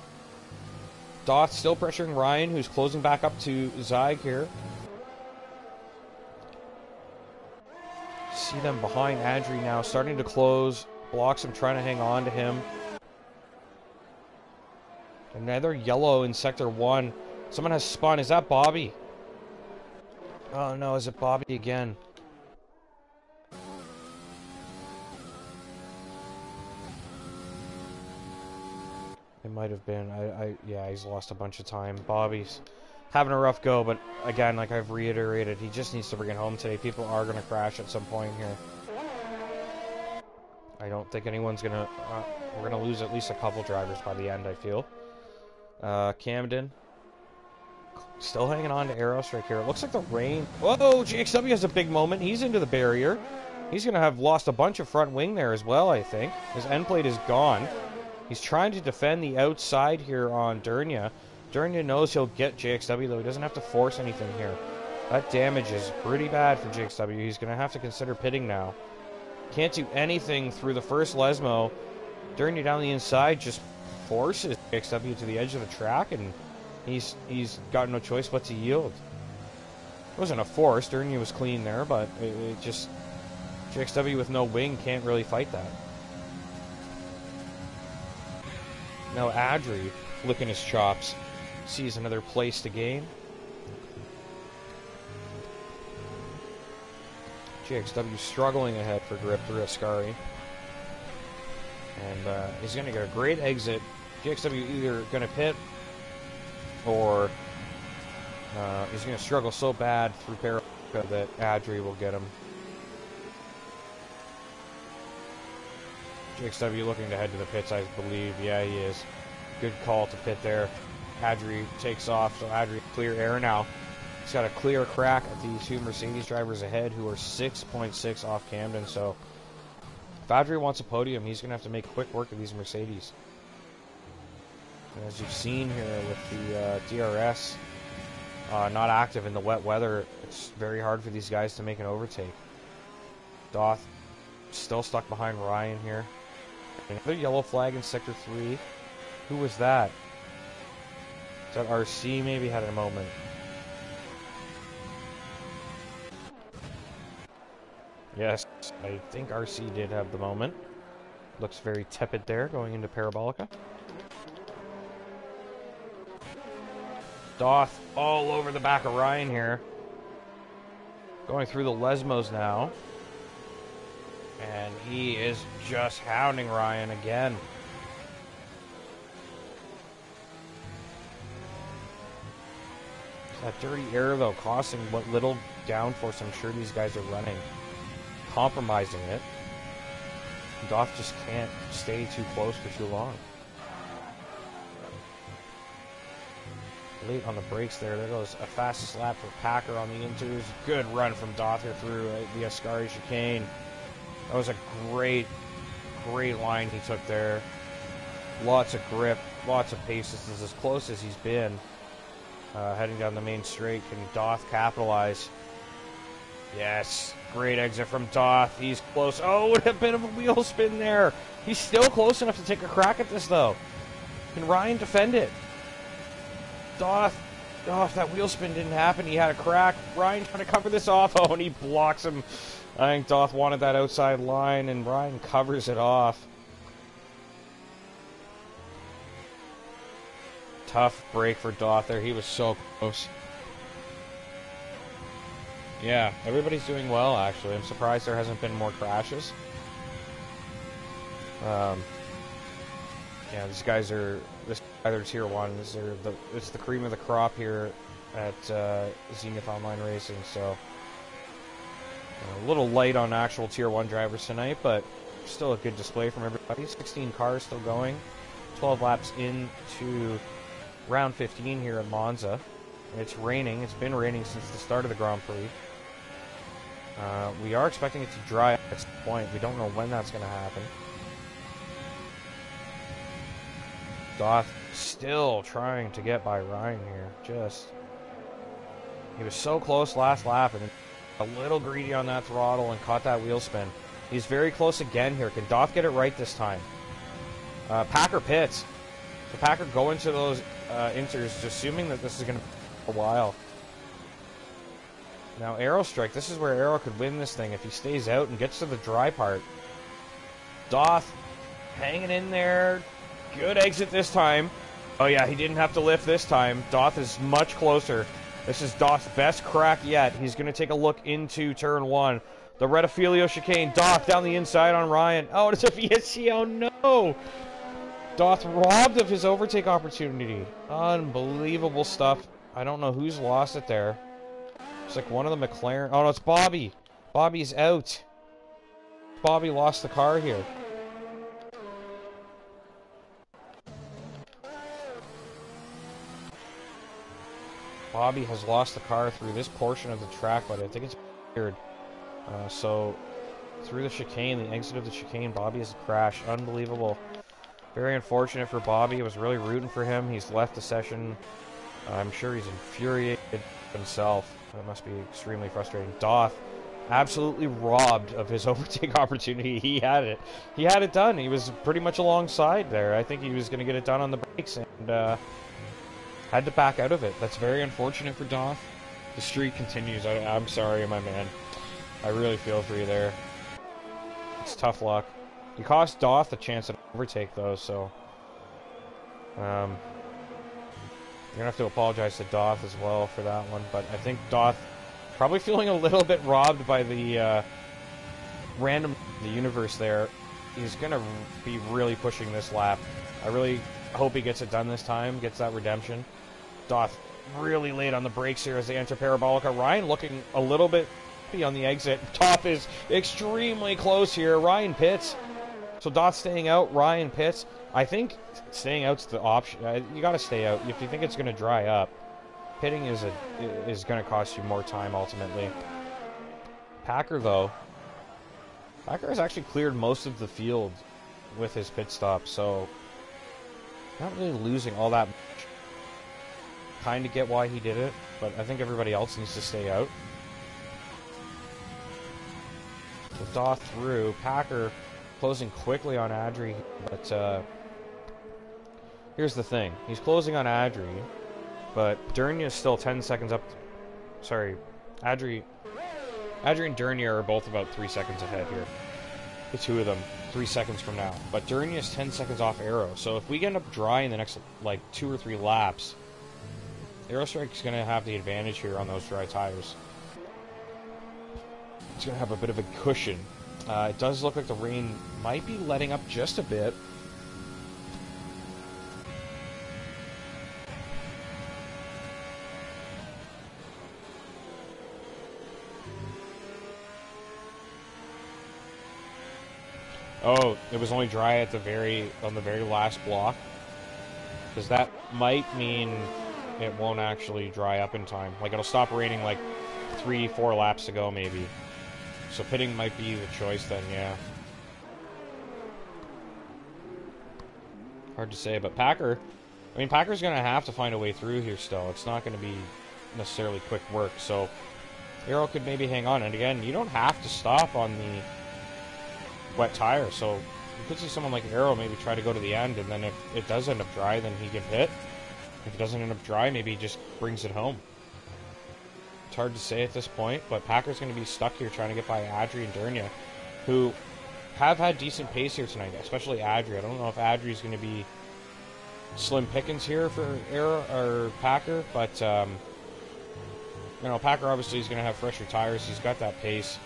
Doth still pressuring Ryan, who's closing back up to Zyg here. See them behind Adri now, starting to close. Blocks him, trying to hang on to him. Another yellow in Sector 1. Someone has spun. Is that Bobby? Oh no, is it Bobby again? It might have been. Yeah, he's lost a bunch of time. Bobby's having a rough go, but again, like I've reiterated, he just needs to bring it home today. People are going to crash at some point here. I don't think anyone's going to... we're going to lose at least a couple drivers by the end, I feel. Camden. Still hanging on to Eros right here. It looks like the rain... Whoa! GXW has a big moment. He's into the barrier. He's going to have lost a bunch of front wing there as well, I think. His end plate is gone. He's trying to defend the outside here on Durnia. Durnia knows he'll get JXW, though. He doesn't have to force anything here. That damage is pretty bad for JXW. He's going to have to consider pitting now. Can't do anything through the first Lesmo. Durnia down the inside just forces JXW to the edge of the track, and he's got no choice but to yield. It wasn't a force. Durnia was clean there, but it just... JXW with no wing can't really fight that. Now Adri, licking his chops, sees another place to gain. JXW struggling ahead for grip through Ascari. And he's going to get a great exit. JXW either going to pit or he's going to struggle so bad through Paraboka that Adri will get him. JXW looking to head to the pits, I believe. Yeah, he is. Good call to pit there. Adri takes off, so Adri clear air now. He's got a clear crack at the 2 Mercedes drivers ahead, who are 6.6 off Camden. So if Adri wants a podium, he's going to have to make quick work of these Mercedes. And as you've seen here with the DRS not active in the wet weather, it's very hard for these guys to make an overtake. Doth still stuck behind Ryan here. Another yellow flag in Sector 3. Who was that? Is that RC maybe had a moment? Yes, I think RC did have the moment. Looks very tepid there going into Parabolica. Doth all over the back of Ryan here. Going through the Lesmos now. And he is just hounding Ryan again. That dirty air, though, costing what little downforce I'm sure these guys are running. Compromising it. Doth just can't stay too close for too long. Late on the brakes there. There goes a fastest lap for Packer on the inters. Good run from Doth here through the Ascari chicane. That was a great line he took there. Lots of grip, lots of pace. This is as close as he's been heading down the main straight. Can Doth capitalize? Yes, great exit from Doth. He's close. Oh, a bit of a wheel spin there. He's still close enough to take a crack at this, though. Can Ryan defend it? Doth Oh, if that wheel spin didn't happen, he had a crack. Ryan trying to cover this off. Oh, and he blocks him. I think Doth wanted that outside line, and Ryan covers it off. Tough break for Doth there. He was so close. Yeah, everybody's doing well, actually. I'm surprised there hasn't been more crashes. Yeah, these guys are... This guy, they're tier 1s. It's the cream of the crop here at Zenith Online Racing, so... a little light on actual tier 1 drivers tonight, but still a good display from everybody. 16 cars still going. 12 laps into round 15 here at Monza. It's raining. It's been raining since the start of the Grand Prix. We are expecting it to dry up at some point. We don't know when that's going to happen. Doth still trying to get by Ryan here. He was so close last lap, and a little greedy on that throttle and caught that wheel spin. He's very close again here. Can Doth get it right this time? Packer pits. The Packer go into those inters, just assuming that this is going to be a while. Now, Aero Strike, this is where Aero could win this thing if he stays out and gets to the dry part. Doth hanging in there. Good exit this time. Oh yeah, he didn't have to lift this time. Doth is much closer. This is Doth's best crack yet. He's going to take a look into turn 1. The Retafilio chicane. Doth down the inside on Ryan. Oh, it's a VSC. Oh no! Doth robbed of his overtake opportunity. Unbelievable stuff. I don't know who's lost it there. It's like one of the McLaren. Oh no, it's Bobby. Bobby's out. Bobby lost the car here. Bobby has lost the car through this portion of the track, but I think it's weird. So, through the chicane, the exit of the chicane, Bobby has crashed. Unbelievable. Very unfortunate for Bobby. I was really rooting for him. He's left the session. I'm sure he's infuriated himself. That must be extremely frustrating. Doth, absolutely robbed of his overtake opportunity. He had it. He had it done. He was pretty much alongside there. I think he was going to get it done on the brakes, and had to back out of it. That's very unfortunate for Doth. The streak continues. I'm sorry, my man. I really feel for you there. It's tough luck. You cost Doth a chance at overtake, though, so... you're gonna have to apologize to Doth as well for that one, but I think Doth probably feeling a little bit robbed by the random the universe there. He's gonna be really pushing this lap. I really hope he gets it done this time, gets that redemption. Doth really late on the brakes here as they enter Parabolica. Ryan looking a little bit on the exit. Top is extremely close here. Ryan pits. So Doth staying out, Ryan pits. I think staying out's the option. You got to stay out if you think it's going to dry up. Pitting is going to cost you more time ultimately. Packer though, Packer has actually cleared most of the field with his pit stop, so not really losing all that much. Kind of get why he did it, but I think everybody else needs to stay out. With Doth through, Packer closing quickly on Adri, but here's the thing. He's closing on Adri, but Dernier is still 10 seconds up. Sorry, Adri and Dernier are both about 3 seconds ahead here. The two of them, 3 seconds from now. But Dernier is 10 seconds off Aero, so if we end up dry in the next, like, 2 or 3 laps, Aerostrike's going to have the advantage here on those dry tires. It's going to have a bit of a cushion. It does look like the rain might be letting up just a bit. Oh, it was only dry at on the very last block. Because that might mean it won't actually dry up in time. Like, it'll stop raining like 3-4 laps to go, maybe. So pitting might be the choice then, yeah. Hard to say, but Packer... I mean, Packer's going to have to find a way through here still. It's not going to be necessarily quick work, so... Aero could maybe hang on. And again, you don't have to stop on the wet tire, so you could see someone like Aero maybe try to go to the end, and then if it does end up dry, then he can pit. If it doesn't end up dry, maybe he just brings it home. It's hard to say at this point, but Packer's going to be stuck here trying to get by Adri and Durnia, who have had decent pace here tonight, especially Adri. I don't know if Adri's going to be slim pickings here for Packer, but you know, Packer obviously is going to have fresher tires. He's got that pace.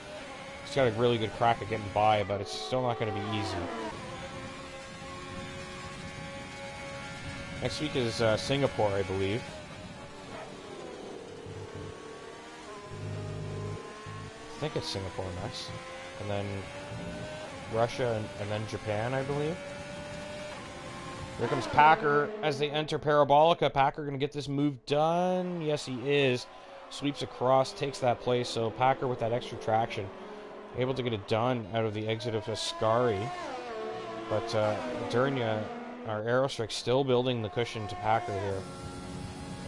He's got a really good crack at getting by, but it's still not going to be easy. Next week is Singapore, I believe. I think it's Singapore next. And then Russia and then Japan, I believe. Here comes Packer as they enter Parabolica. Packer going to get this move done. Yes, he is. Sweeps across, takes that place. So Packer with that extra traction, able to get it done out of the exit of Ascari. But Durnia, our Aerostrike, still building the cushion to Packer here.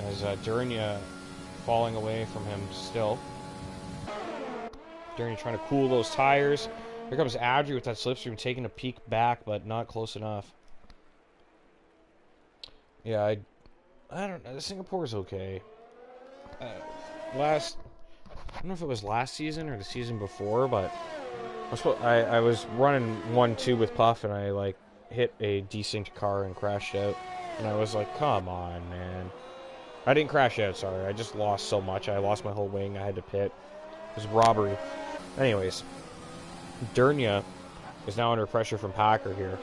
As Durnia falling away from him still. Durnia trying to cool those tires. Here comes Adri with that slipstream, taking a peek back, but not close enough. Yeah, I don't know. Singapore's okay. I don't know if it was last season or the season before, but I was running 1-2 with Puff, and I like hit a desynced car and crashed out. And I was like, come on, man. I didn't crash out, sorry. I just lost so much. I lost my whole wing. I had to pit. It was robbery. Anyways, Durnia is now under pressure from Packer here.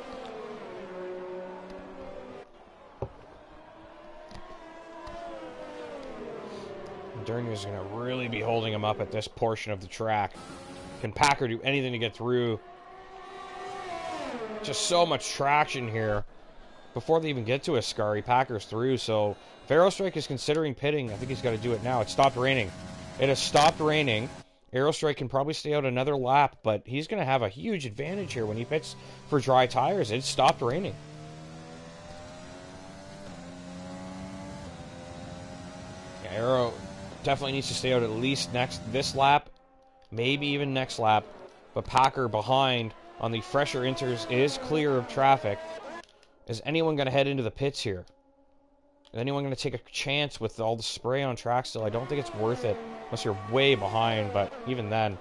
Durnia's going to really be holding him up at this portion of the track. Can Packer do anything to get through? Just so much traction here. Before they even get to Ascari, Packer's through. So if Aerostrike is considering pitting, I think he's got to do it now. It stopped raining. It has stopped raining. Aerostrike can probably stay out another lap, but he's going to have a huge advantage here when he pits for dry tires. It stopped raining. Yeah, Aero definitely needs to stay out at least this lap, maybe even next lap. But Packer behind on the fresher inters is clear of traffic. Is anyone going to head into the pits here? Is anyone going to take a chance with all the spray on track still? I don't think it's worth it unless you're way behind, but even then,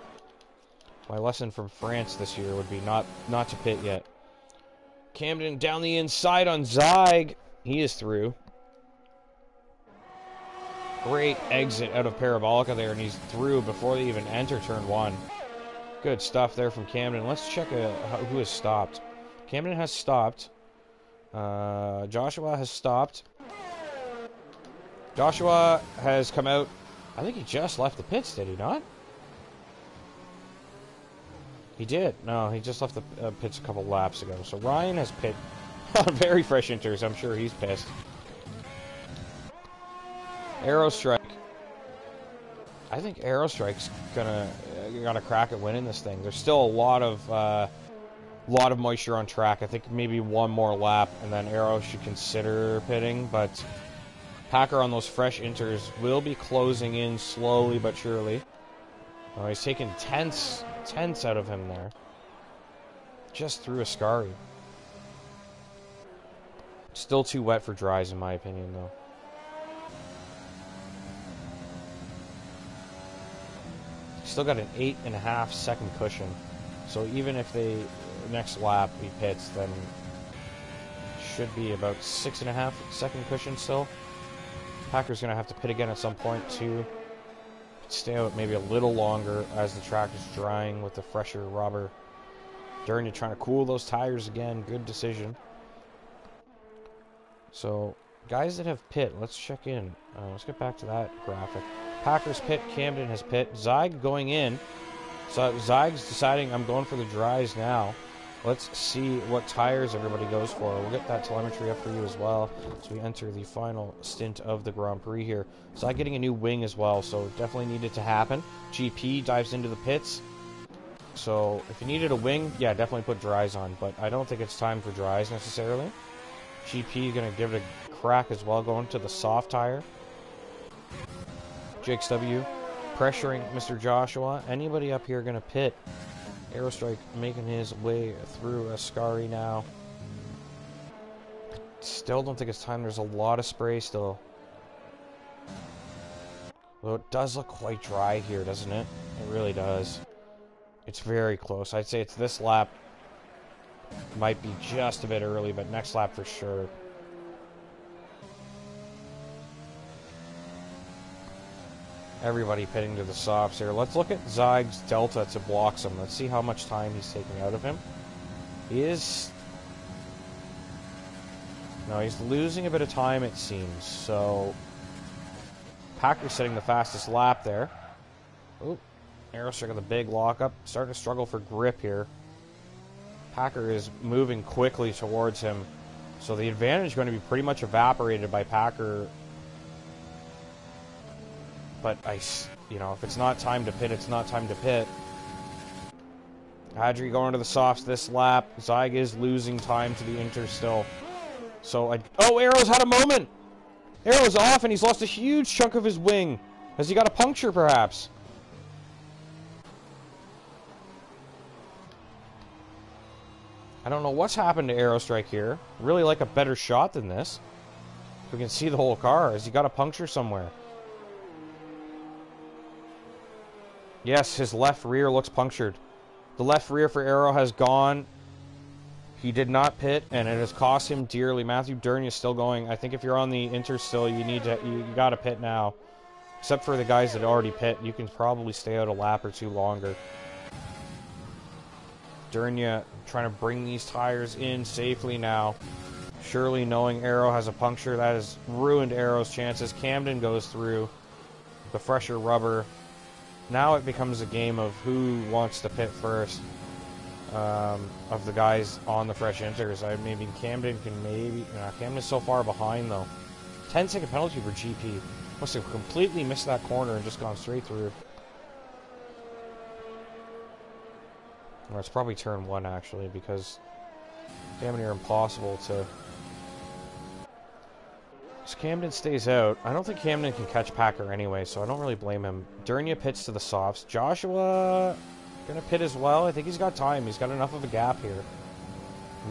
my lesson from France this year would be not to pit yet. Camden down the inside on Zyg. He is through. Great exit out of Parabolica there, and he's through before they even enter turn 1. Good stuff there from Camden. Let's check who has stopped. Camden has stopped. Joshua has stopped. Joshua has come out. I think he just left the pits, did he not? He did. No, he just left the pits a couple laps ago. So Ryan has pit on very fresh inters. I'm sure he's pissed. Aerostrike. I think Aerostrike's gonna crack at winning this thing. There's still a lot of moisture on track. I think maybe one more lap, and then Aero should consider pitting. But Packer on those fresh inters will be closing in slowly but surely. Oh, he's taking tenths out of him there. Just through Ascari. Still too wet for dries, in my opinion, though. Still got an 8.5 second cushion. So even if they next lap he pits, then should be about 6.5 second cushion still. Packer's gonna have to pit again at some point too. Stay out maybe a little longer as the track is drying with the fresher rubber. Durnia trying to cool those tires again. Good decision. So guys that have pit, let's check in. Let's get back to that graphic. Packers pit, Camden has pit. Zyg going in. So Zyg's deciding I'm going for the dries now. Let's see what tires everybody goes for. We'll get that telemetry up for you as well as we enter the final stint of the Grand Prix here. Zyg getting a new wing as well, so definitely needed to happen. GP dives into the pits. So if you needed a wing, yeah, definitely put dries on, but I don't think it's time for dries necessarily. GP going to give it a crack as well, going to the soft tire. JXW pressuring Mr. Joshua. Anybody up here going to pit? Aerostrike making his way through Ascari now. Still don't think it's time. There's a lot of spray still. Though it does look quite dry here, doesn't it? It really does. It's very close. I'd say it's this lap. Might be just a bit early, but next lap for sure. Everybody pitting to the softs here. Let's look at Zyg's delta to blocks him. Let's see how much time he's taking out of him. He is... No, he's losing a bit of time, it seems. So, Packer's setting the fastest lap there. Oop. Aerostrike with a big lockup. Starting to struggle for grip here. Packer is moving quickly towards him. So the advantage is going to be pretty much evaporated by Packer. But, you know, if it's not time to pit, it's not time to pit. Adri going to the softs this lap. Zyg is losing time to the inter still. So, oh, Arrow's had a moment! Arrow's off and he's lost a huge chunk of his wing. Has he got a puncture, perhaps? I don't know what's happened to Aerostrike here. Really like a better shot than this. We can see the whole car. Has he got a puncture somewhere? Yes, his left rear looks punctured. The left rear for Arrow has gone. He did not pit, and it has cost him dearly. Matthew Dern is still going. I think if you're on the inter still, you gotta pit now. Except for the guys that already pit, you can probably stay out a lap or two longer. Durnia trying to bring these tires in safely now. Surely knowing Arrow has a puncture, that has ruined Arrow's chances. Camden goes through the fresher rubber. Now it becomes a game of who wants to pit first of the guys on the fresh inters. I mean, Camden can maybe... Camden's so far behind, though. 10-second penalty for GP. Must have completely missed that corner and just gone straight through. Well, it's probably turn 1, actually, because damn near impossible to... So Camden stays out. I don't think Camden can catch Packer anyway, so I don't really blame him. Durnia pits to the softs. Joshua gonna pit as well. I think he's got time. He's got enough of a gap here.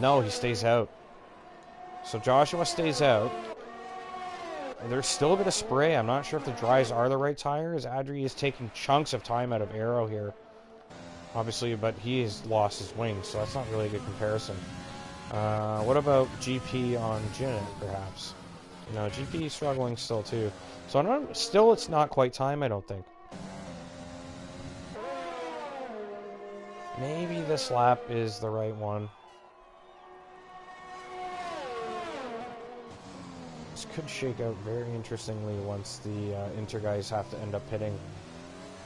No, he stays out. So Joshua stays out. There's still a bit of spray. I'm not sure if the dries are the right tires. Adri is taking chunks of time out of Arrow here. Obviously, but he has lost his wings, so that's not really a good comparison. What about GP on Jinnit, perhaps? You know, GP is struggling still, too. So, still, it's not quite time, I don't think. Maybe this lap is the right one. This could shake out very interestingly once the inter guys have to end up pitting.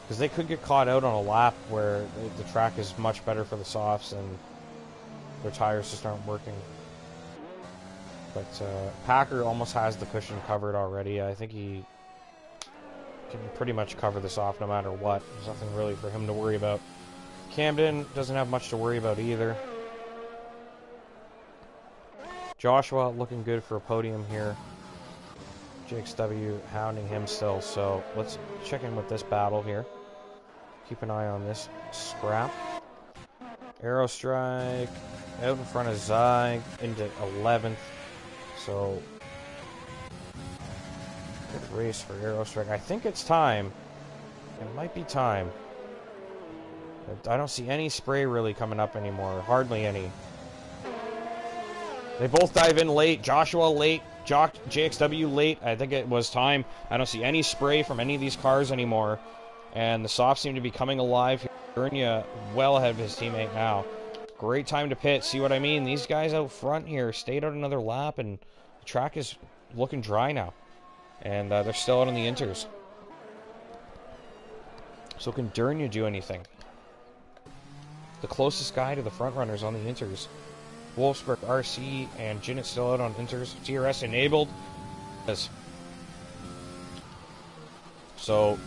Because they could get caught out on a lap where the track is much better for the softs and their tires just aren't working. But Packer almost has the cushion covered already. I think he can pretty much cover this off no matter what. There's nothing really for him to worry about. Camden doesn't have much to worry about either. Joshua looking good for a podium here. JXW hounding him still, so let's check in with this battle here. Keep an eye on this scrap. Aerostrike out in front of Zyg into 11th. So, good race for Aerostrike. I think it's time. It might be time. I don't see any spray really coming up anymore. Hardly any. They both dive in late. Joshua late. JXW late. I think it was time. I don't see any spray from any of these cars anymore. And the softs seem to be coming alive here. Bernia well ahead of his teammate now. Great time to pit. See what I mean? These guys out front here stayed out another lap, and the track is looking dry now. And they're still out on the inters. So can Durnia do anything? The closest guy to the front runners on the inters. Wolfsburg RC and Jinnit still out on inters. TRS enabled. So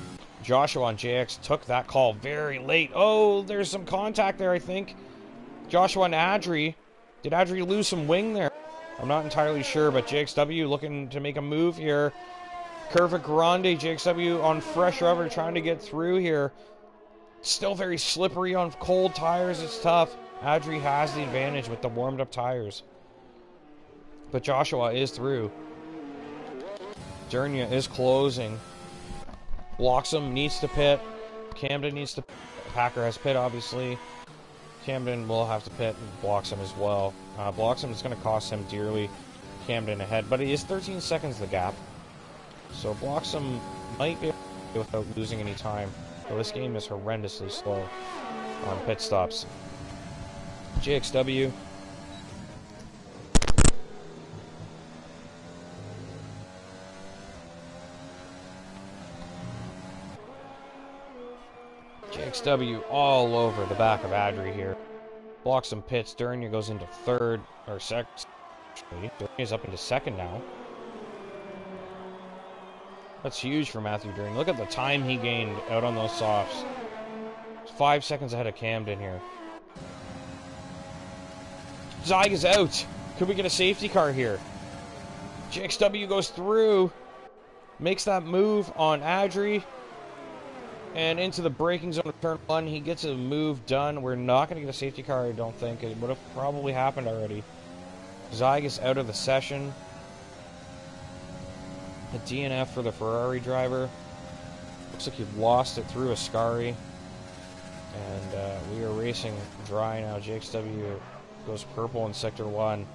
Joshua and JX took that call very late. Oh, there's some contact there, I think. Joshua and Adri. Did Adri lose some wing there? I'm not entirely sure, but JXW looking to make a move here. Curva Grande, JXW on fresh rubber trying to get through here. Still very slippery on cold tires. It's tough. Adri has the advantage with the warmed up tires. But Joshua is through. Dernia is closing. Bloxham needs to pit. Camden needs to pit. Packer has pit, obviously. Camden will have to pit and Bloxham as well. Bloxham is going to cost him dearly. Camden ahead, but it is 13 seconds the gap. So Bloxham might be able to without losing any time. But this game is horrendously slow on pit stops. JXW. JXW all over the back of Adri here. Bloxham pits. Dernia goes into third, or second. Dernia's up into second now. That's huge for Matthew Dernia. Look at the time he gained out on those softs. 5 seconds ahead of Camden here. Zeig is out. Could we get a safety car here? JXW goes through. Makes that move on Adri. And into the braking zone of turn 1. He gets a move done. We're not going to get a safety car, I don't think. It would have probably happened already. Zeig is out of the session. A DNF for the Ferrari driver. Looks like you've lost it through Ascari. And we are racing dry now. JXW goes purple in Sector 1.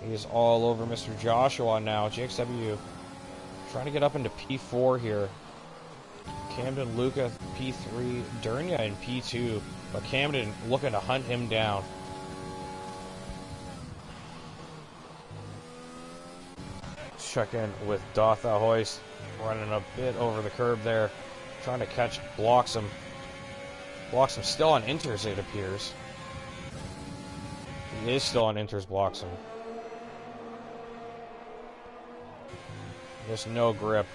He is all over Mr. Joshua now. JXW trying to get up into P4 here. Camden, Luca, P3, Dernia in P2, but Camden looking to hunt him down. Let's check in with Dotha Hoist, running a bit over the curb there, trying to catch Bloxham. Bloxham still on Inters, it appears. He is still on Inters, Bloxham. There's no grip.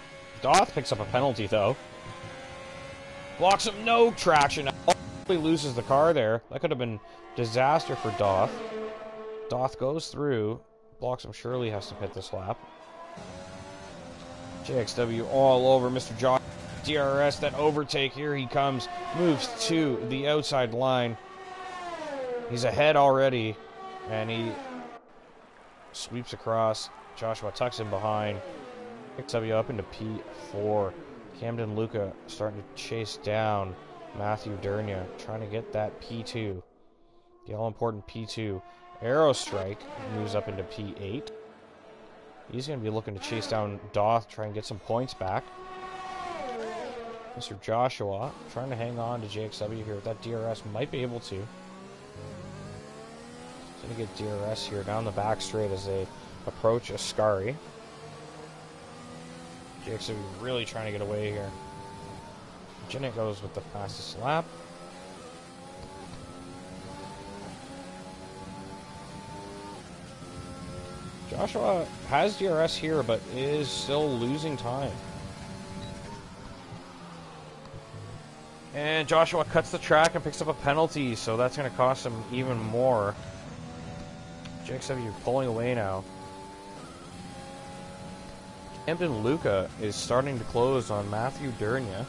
Doth picks up a penalty, though. Bloxham, no traction. He loses the car there. That could have been disaster for Doth. Doth goes through. Bloxham surely has to pit this lap. JXW all over Mr. John. DRS, that overtake. Here he comes. Moves to the outside line. He's ahead already. And he sweeps across. Joshua tucks him behind. JXW up into P4. Camden Luca starting to chase down Matthew Dernia, trying to get that P2. The all-important P2. Aerostrike moves up into P8. He's going to be looking to chase down Doth, try and get some points back. Mr. Joshua trying to hang on to JXW here with that DRS. Might be able to. He's going to get DRS here down the back straight as they approach Ascari. JXW really trying to get away here. Jinnit goes with the fastest lap. Joshua has DRS here, but is still losing time. And Joshua cuts the track and picks up a penalty, so that's going to cost him even more. JXW pulling away now. Camden Luca is starting to close on Matthew Dernia.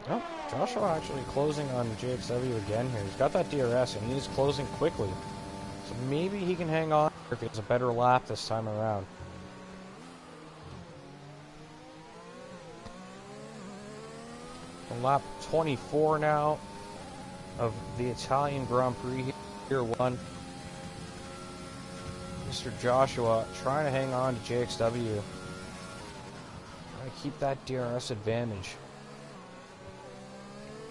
Oh, Joshua actually closing on JXW again here. He's got that DRS and he's closing quickly. So maybe he can hang on if he has a better lap this time around. Lap 24 now of the Italian Grand Prix here, one. Mr. Joshua trying to hang on to JXW. Trying to keep that DRS advantage.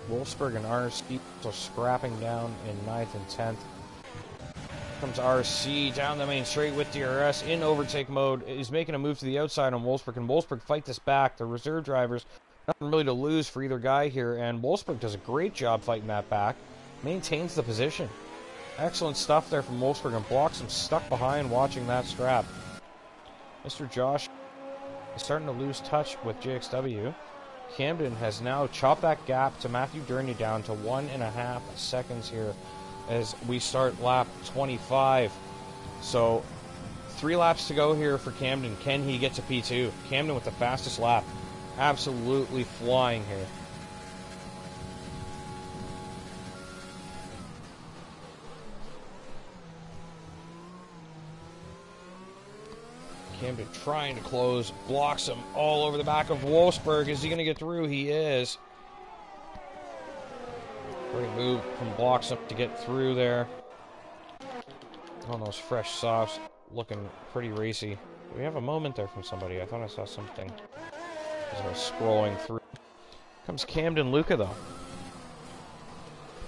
Wolfsburg and RC are scrapping down in 9th and 10th. Comes RC down the main straight with DRS in overtake mode. He's making a move to the outside on Wolfsburg, and Wolfsburg fight this back. The reserve drivers, nothing really to lose for either guy here, and Wolfsburg does a great job fighting that back. Maintains the position. Excellent stuff there from Wolfsburg, and Bloxham stuck behind watching that scrap. Mr. Josh is starting to lose touch with JXW. Camden has now chopped that gap to Matthew Dernia down to 1.5 seconds here as we start lap 25. So 3 laps to go here for Camden. Can he get to P2? Camden with the fastest lap. Absolutely flying here. Camden trying to close, blocks him all over the back of Wolfsburg. Is he going to get through? He is. Great move from blocks him to get through there. On those fresh softs, looking pretty racy. Do we have a moment there from somebody? I thought I saw something as I was scrolling through. Comes Camden Luca, though.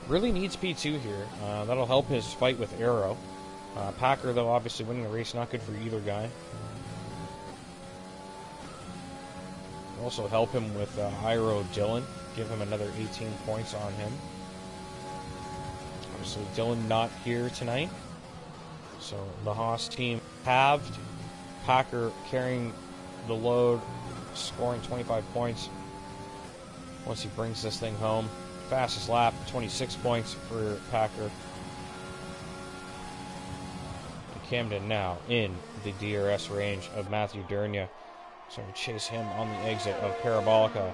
Really needs P2 here. That'll help his fight with Arrow. Packer, though, obviously winning the race, not good for either guy. Also help him with Iro Dillon. Give him another 18 points on him. Obviously, Dillon not here tonight. So the Haas team halved. Packer carrying the load, scoring 25 points once he brings this thing home. Fastest lap, 26 points for Packer. And Camden now in the DRS range of Matthew Dernier. Starting to chase him on the exit of Parabolica.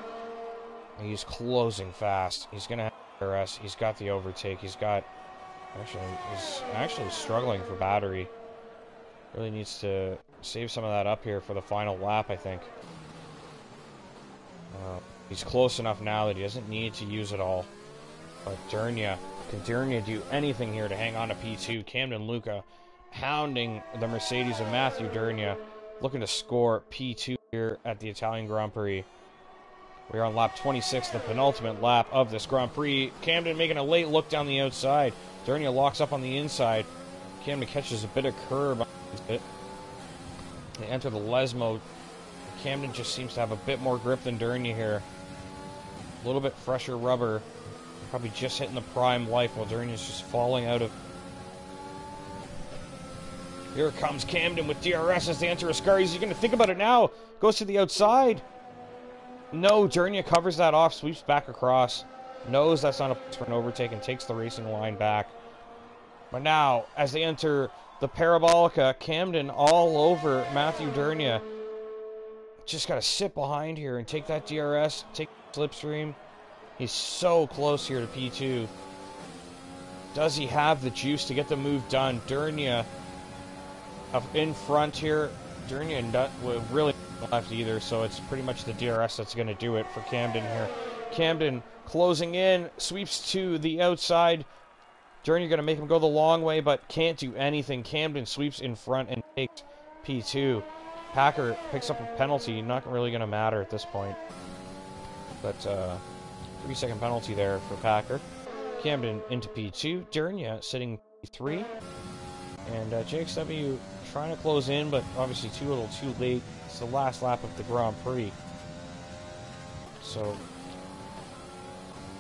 He's closing fast. He's going to have DRS. He's got the overtake. He's got... He's actually struggling for battery. Really needs to save some of that up here for the final lap, I think. He's close enough now that he doesn't need to use it all. But Dernier, can Dernier do anything here to hang on to P2? Camden Luca hounding the Mercedes of Matthew Dernier, looking to score P2 here at the Italian Grand Prix. We're on lap 26, the penultimate lap of this Grand Prix. Camden making a late look down the outside. Dernier locks up on the inside. Camden catches a bit of curb. They enter the Lesmo. Camden just seems to have a bit more grip than Dernier here. A little bit fresher rubber. Probably just hitting the prime life while Dernier's just falling out of... Here comes Camden with DRS as they enter Ascari. He's going to think about it now. Goes to the outside. No, Dernier covers that off, sweeps back across. Knows that's not a place for an overtake and takes the racing line back. But now, as they enter the Parabolica, Camden all over Matthew Dernier. Just got to sit behind here and take that DRS, take the slipstream. He's so close here to P2. Does he have the juice to get the move done? Dernier up in front here. Dernier really not left either, so it's pretty much the DRS that's going to do it for Camden here. Camden closing in, sweeps to the outside. Dernier going to make him go the long way, but can't do anything. Camden sweeps in front and takes P2. Packer picks up a penalty, not really going to matter at this point. But 3-second penalty there for Packer. Camden into P2. Dernier sitting P3. And JXW trying to close in, but obviously a little too late. It's the last lap of the Grand Prix. So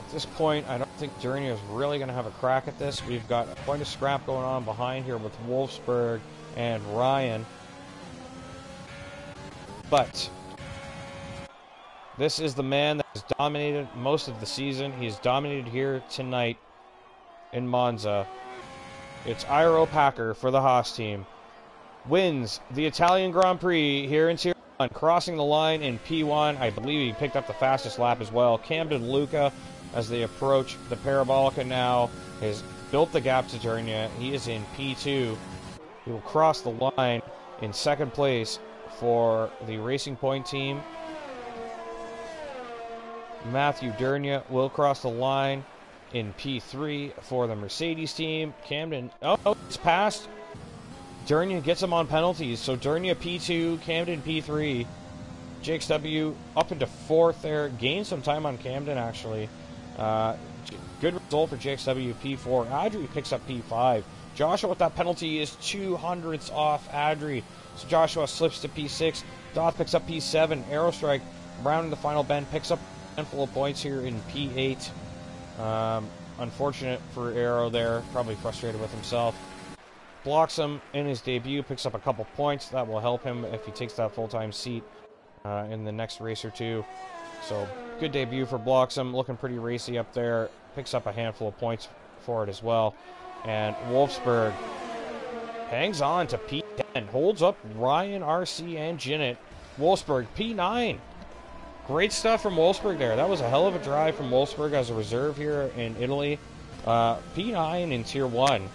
at this point, I don't think Dernier is really going to have a crack at this. We've got quite a scrap going on behind here with Wolfsburg and Ryan. But this is the man that has dominated most of the season. He has dominated here tonight in Monza. It's Iro Packer for the Haas team. Wins the Italian Grand Prix here in Tier 1, crossing the line in P1. I believe he picked up the fastest lap as well. Camden Luca, as they approach the Parabolica now, has built the gap to Dernier. He is in P2. He will cross the line in second place for the Racing Point team. Matthew Dernier will cross the line in P3 for the Mercedes team. Camden, it's passed. Dernier gets him on penalties, so Dernier P2, Camden P3. JXW up into fourth there, gained some time on Camden actually. Good result for JXW P4. Adri picks up P5. Joshua with that penalty is 200ths off Adri. So Joshua slips to P6. Doth picks up P7. Aerostrike rounding the final bend picks up a handful of points here in P8. Unfortunate for Aero there. Probably frustrated with himself. Blocks him in his debut. Picks up a couple points. That will help him if he takes that full-time seat in the next race or two. So good debut for Bloxham. Looking pretty racy up there. Picks up a handful of points for it as well. And Wolfsburg hangs on to P10. and holds up Ryan, RC, and Jinnit. Wolfsburg, P9. Great stuff from Wolfsburg there. That was a hell of a drive from Wolfsburg as a reserve here in Italy. P9 in Tier 1.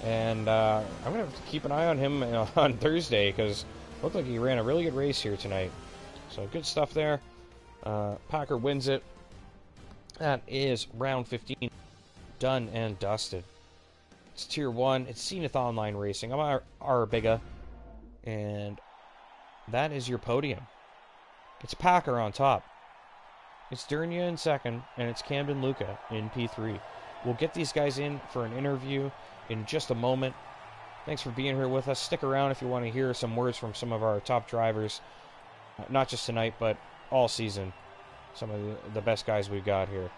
And I'm going to have to keep an eye on him on Thursday because it looked like he ran a really good race here tonight. So good stuff there. Packer wins it. That is round 15. Done and dusted. It's Tier 1. It's Zenith Online Racing. I'm Arabiga. And that is your podium. It's Packer on top. It's Durnia in second. And it's Camden Luca in P3. We'll get these guys in for an interview in just a moment. Thanks for being here with us. Stick around if you want to hear some words from some of our top drivers. Not just tonight, but all season. Some of the best guys we've got here.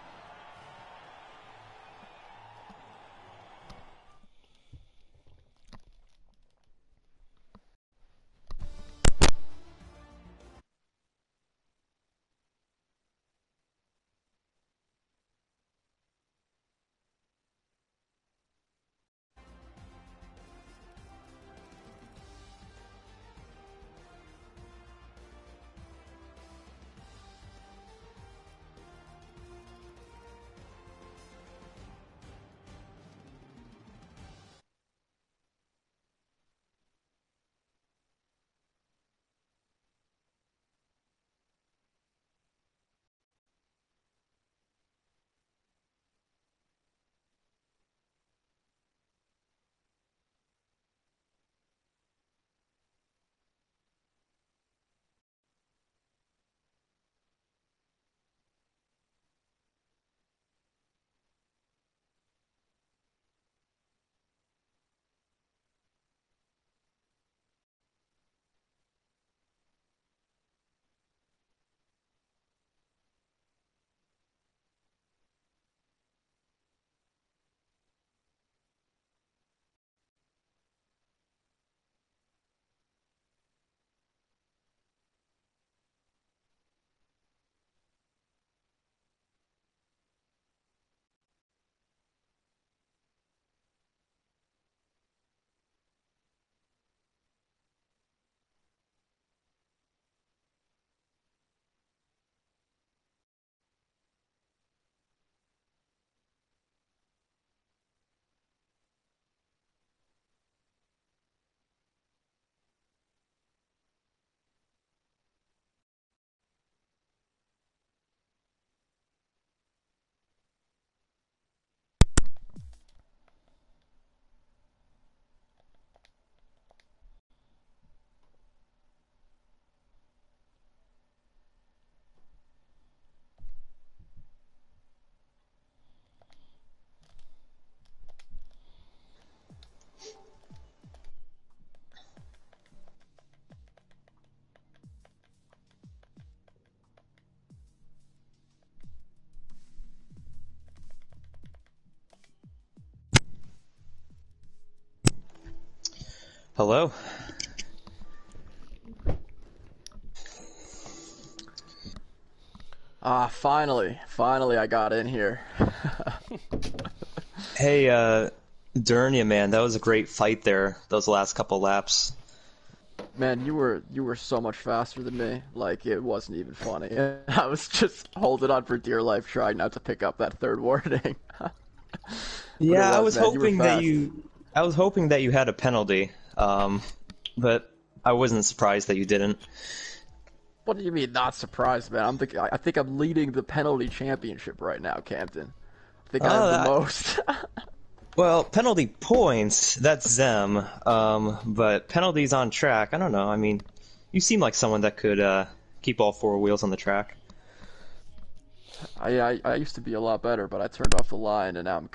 Hello. Finally I got in here. Hey, Durnia, man, that was a great fight there, those last couple laps. Man, you were so much faster than me. Like, it wasn't even funny. I was just holding on for dear life, trying not to pick up that third warning. Yeah, I was man, you were hoping that fast. I was hoping that you had a penalty, but I wasn't surprised that you didn't. What do you mean not surprised, man? I think I'm leading the penalty championship right now, Campton. I think I Oh, have the that, most. well, penalty points, that's them, but penalties on track, I don't know, I mean, you seem like someone that could, keep all four wheels on the track. I used to be a lot better, but I turned off the line, and now I'm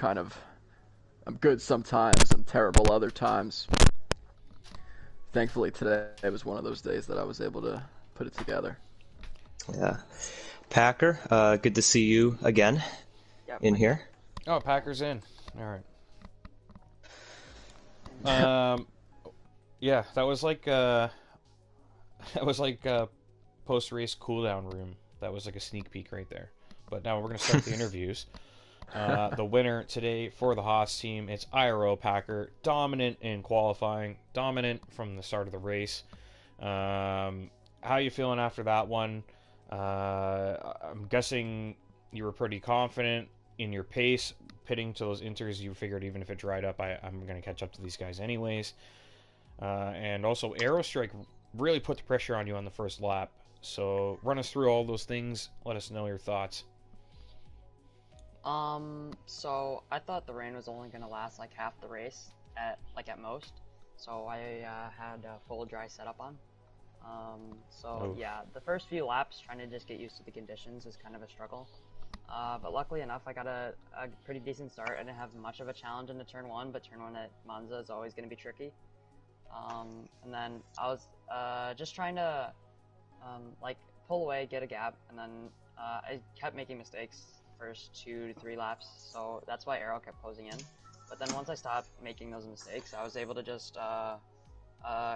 good sometimes, I'm terrible other times. Thankfully today was one of those days that I was able to put it together. Yeah. Packer, good to see you again in here. Oh, Packer's in. All right. Yeah, that was like post-race cooldown room. That was like a sneak peek right there. But now we're gonna start the interviews. The winner today for the Haas team, it's Iro Packer, dominant in qualifying, dominant from the start of the race. How you feeling after that one? I'm guessing you were pretty confident in your pace. Pitting to those inters, you figured even if it dried up, I'm going to catch up to these guys anyways. And also, Aerostrike really put the pressure on you on the first lap. So run us through all those things. Let us know your thoughts. So I thought the rain was only gonna last like half the race at most. So I had a full dry setup on. Oof. Yeah, the first few laps trying to just get used to the conditions is kind of a struggle. But luckily enough, I got a pretty decent start. I didn't have much of a challenge into turn one, but turn one at Monza is always going to be tricky. And then I was just trying to like pull away, get a gap, and then I kept making mistakes first 2 to 3 laps, so that's why Arrow kept closing in. But then once I stopped making those mistakes, I was able to just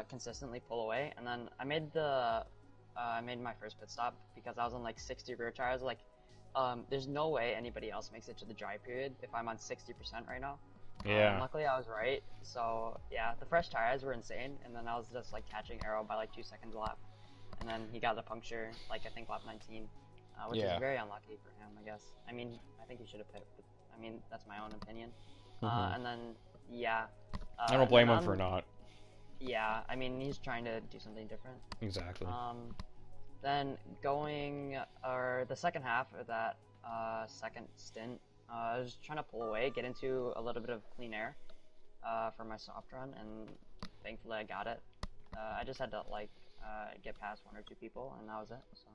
consistently pull away, and then I made my first pit stop because I was on like 60 rear tires. Like, there's no way anybody else makes it to the dry period if I'm on 60% right now. Yeah. Luckily I was right, so yeah, the fresh tires were insane, and then I was just like catching Arrow by like 2 seconds a lap, and then he got a puncture like I think lap 19. Which is very unlucky for him, I guess. I mean, I think he should have pit, but I mean, that's my own opinion. And then, yeah. I don't blame him for not. Yeah, I mean, he's trying to do something different. Exactly. Then the second half of that second stint, I was trying to pull away, get into a little bit of clean air for my soft run, and thankfully I got it. I just had to, get past 1 or 2 people, and that was it, so.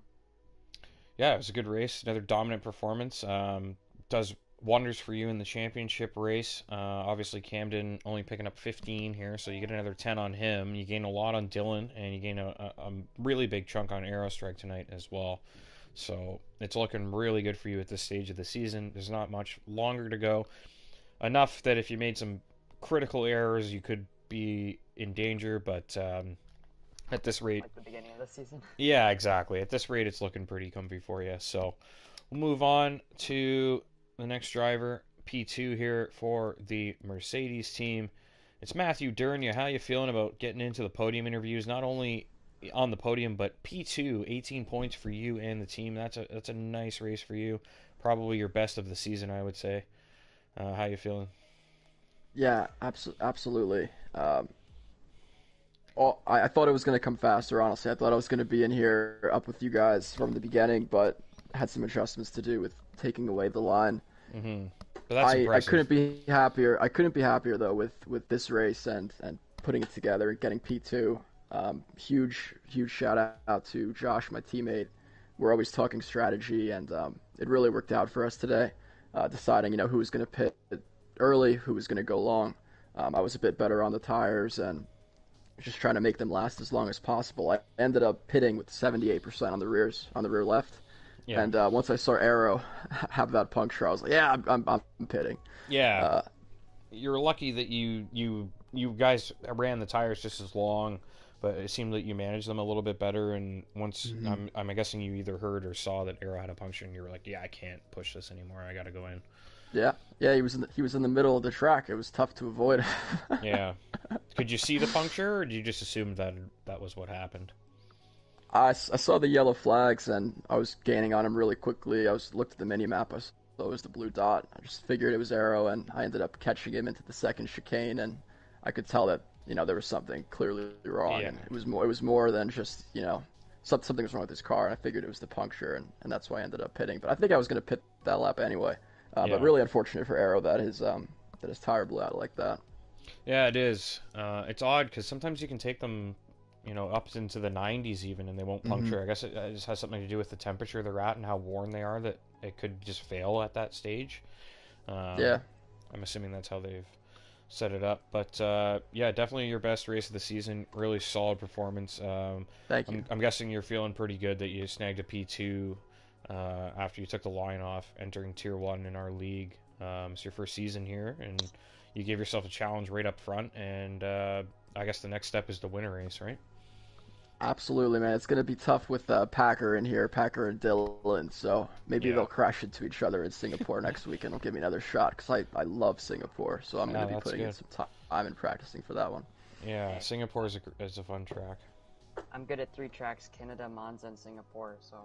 Yeah, it was a good race. Another dominant performance. Does wonders for you in the championship race. Obviously, Camden only picking up 15 here, so you get another 10 on him. You gain a lot on Dylan, and you gain a really big chunk on Aerostrike tonight as well. So it's looking really good for you at this stage of the season. There's not much longer to go. Enough that if you made some critical errors, you could be in danger, but at this rate, like the beginning of the season. Yeah, exactly. At this rate, it's looking pretty comfy for you. So we'll move on to the next driver, P2 here for the Mercedes team. It's Matthew Durnia. How you feeling about getting into the podium interviews? Not only on the podium, but P2, 18 points for you and the team. That's a nice race for you. Probably your best of the season, I would say. How you feeling? Yeah, absolutely. I thought it was going to come faster, honestly. I thought I was going to be in here up with you guys from the beginning, but had some adjustments to do with taking away the line. Mm-hmm. But that's impressive. I couldn't be happier. I couldn't be happier though with this race and putting it together and getting P2. Huge shout out to Josh, my teammate. We're always talking strategy, and it really worked out for us today. Deciding who was going to pit early, who was going to go long. I was a bit better on the tires and just trying to make them last as long as possible. I ended up pitting with 78% on the rear left. Yeah. And once I saw Arrow have that puncture, I was like, yeah, I'm pitting. Yeah. You're lucky that you guys ran the tires just as long, but it seemed that you managed them a little bit better. And once I'm guessing you either heard or saw that Arrow had a puncture, and you were like, yeah, I can't push this anymore. I got to go in. Yeah, he was in the middle of the track. It was tough to avoid. Yeah. Could you see the puncture, or did you just assume that was what happened? I saw the yellow flags, and I was gaining on him really quickly. Looked at the mini map. I saw it was the blue dot. I just figured it was Arrow, and I ended up catching him into the second chicane, and I could tell that there was something clearly wrong. Yeah. And it was more than just something was wrong with his car. And I figured it was the puncture, and that's why I ended up pitting. But I think I was going to pit that lap anyway. But really unfortunate for Arrow that his tire blew out like that. Yeah, it is. It's odd because sometimes you can take them, up into the 90s even, and they won't puncture. I guess it just has something to do with the temperature they're at and how worn they are, that it could just fail at that stage. Yeah. I'm assuming that's how they've set it up. But, yeah, definitely your best race of the season. Really solid performance. Thank you. I'm guessing you're feeling pretty good that you snagged a P2 after you took the line off, entering Tier 1 in our league. It's your first season here, and you gave yourself a challenge right up front, and I guess the next step is the winter race, right? Absolutely, man. It's going to be tough with Packer in here, Packer and Dylan. So maybe they'll crash into each other in Singapore next week, and they'll give me another shot because I love Singapore. So I'm going to be putting in some time and practicing for that one. Yeah, Singapore is a fun track. I'm good at 3 tracks: Canada, Monza, and Singapore. So.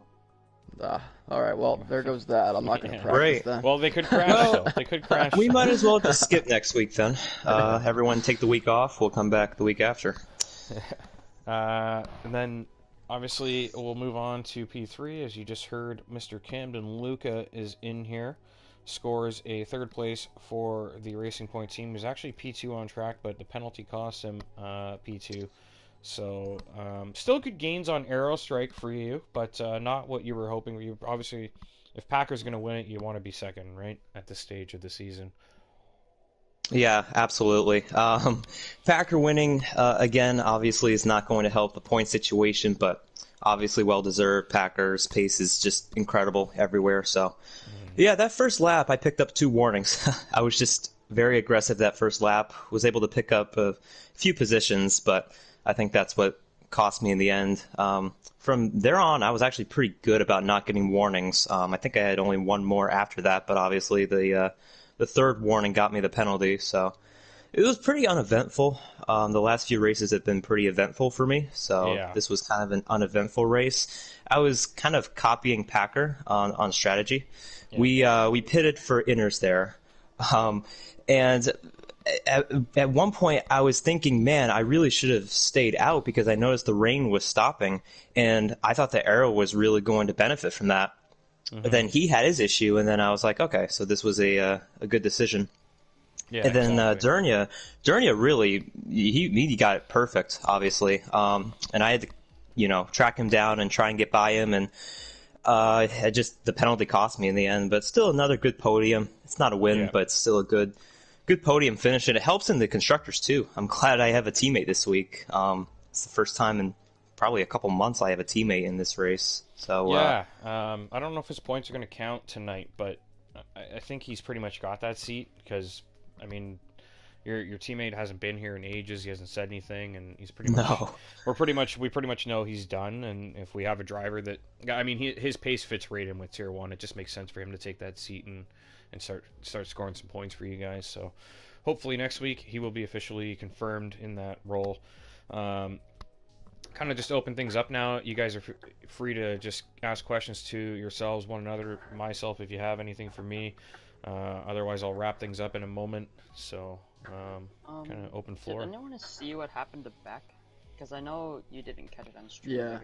All right. Well, there goes that. I'm not going to practice that. Well, they could crash. Though. They could crash. We might as well just skip next week then. Everyone take the week off. We'll come back the week after. And then, obviously, we'll move on to P3. As you just heard, Mr. Camden Luca is in here. Scores a 3rd place for the Racing Point team. He was actually P2 on track, but the penalty cost him P2. So, still good gains on Aero Strike for you, but not what you were hoping. You obviously, if Packer's going to win it, you want to be second, right, at this stage of the season. Yeah, absolutely. Packer winning, again, obviously is not going to help the point situation, but obviously well-deserved. Packer's pace is just incredible everywhere. So, yeah, that first lap, I picked up 2 warnings. I was just very aggressive that first lap, was able to pick up a few positions, but I think that's what cost me in the end. From there on, I was actually pretty good about not getting warnings. I think I had only 1 more after that, but obviously the 3rd warning got me the penalty. So it was pretty uneventful. The last few races have been pretty eventful for me, so This was kind of an uneventful race. I was kind of copying Packer on strategy. Yeah. We pitted for inners there, and at one point, I was thinking, man, I really should have stayed out because I noticed the rain was stopping, and I thought the Aero was really going to benefit from that. Mm-hmm. But then he had his issue, and then I was like, okay, so this was a good decision. Yeah, and then exactly. Durnia really, he got it perfect, obviously. And I had to, track him down and try and get by him, and the penalty cost me in the end. But still another good podium. It's not a win, but it's still a good podium finish, and it helps in the constructors too. I'm glad I have a teammate this week. It's the first time in probably a couple months I have a teammate in this race. So I don't know if his points are going to count tonight, but I think he's pretty much got that seat because, I mean, your teammate hasn't been here in ages. He hasn't said anything, and he's pretty much we pretty much know he's done. And if we have a driver that, I mean, his pace fits right in with Tier 1. It just makes sense for him to take that seat and start scoring some points for you guys. So hopefully next week he will be officially confirmed in that role. Kind of just open things up now. You guys are free to just ask questions to yourselves, one another, myself, if you have anything for me. Otherwise, I'll wrap things up in a moment. So kind of open floor. Did anyone see what happened to Beck? Because I know you didn't catch it on stream. Yeah.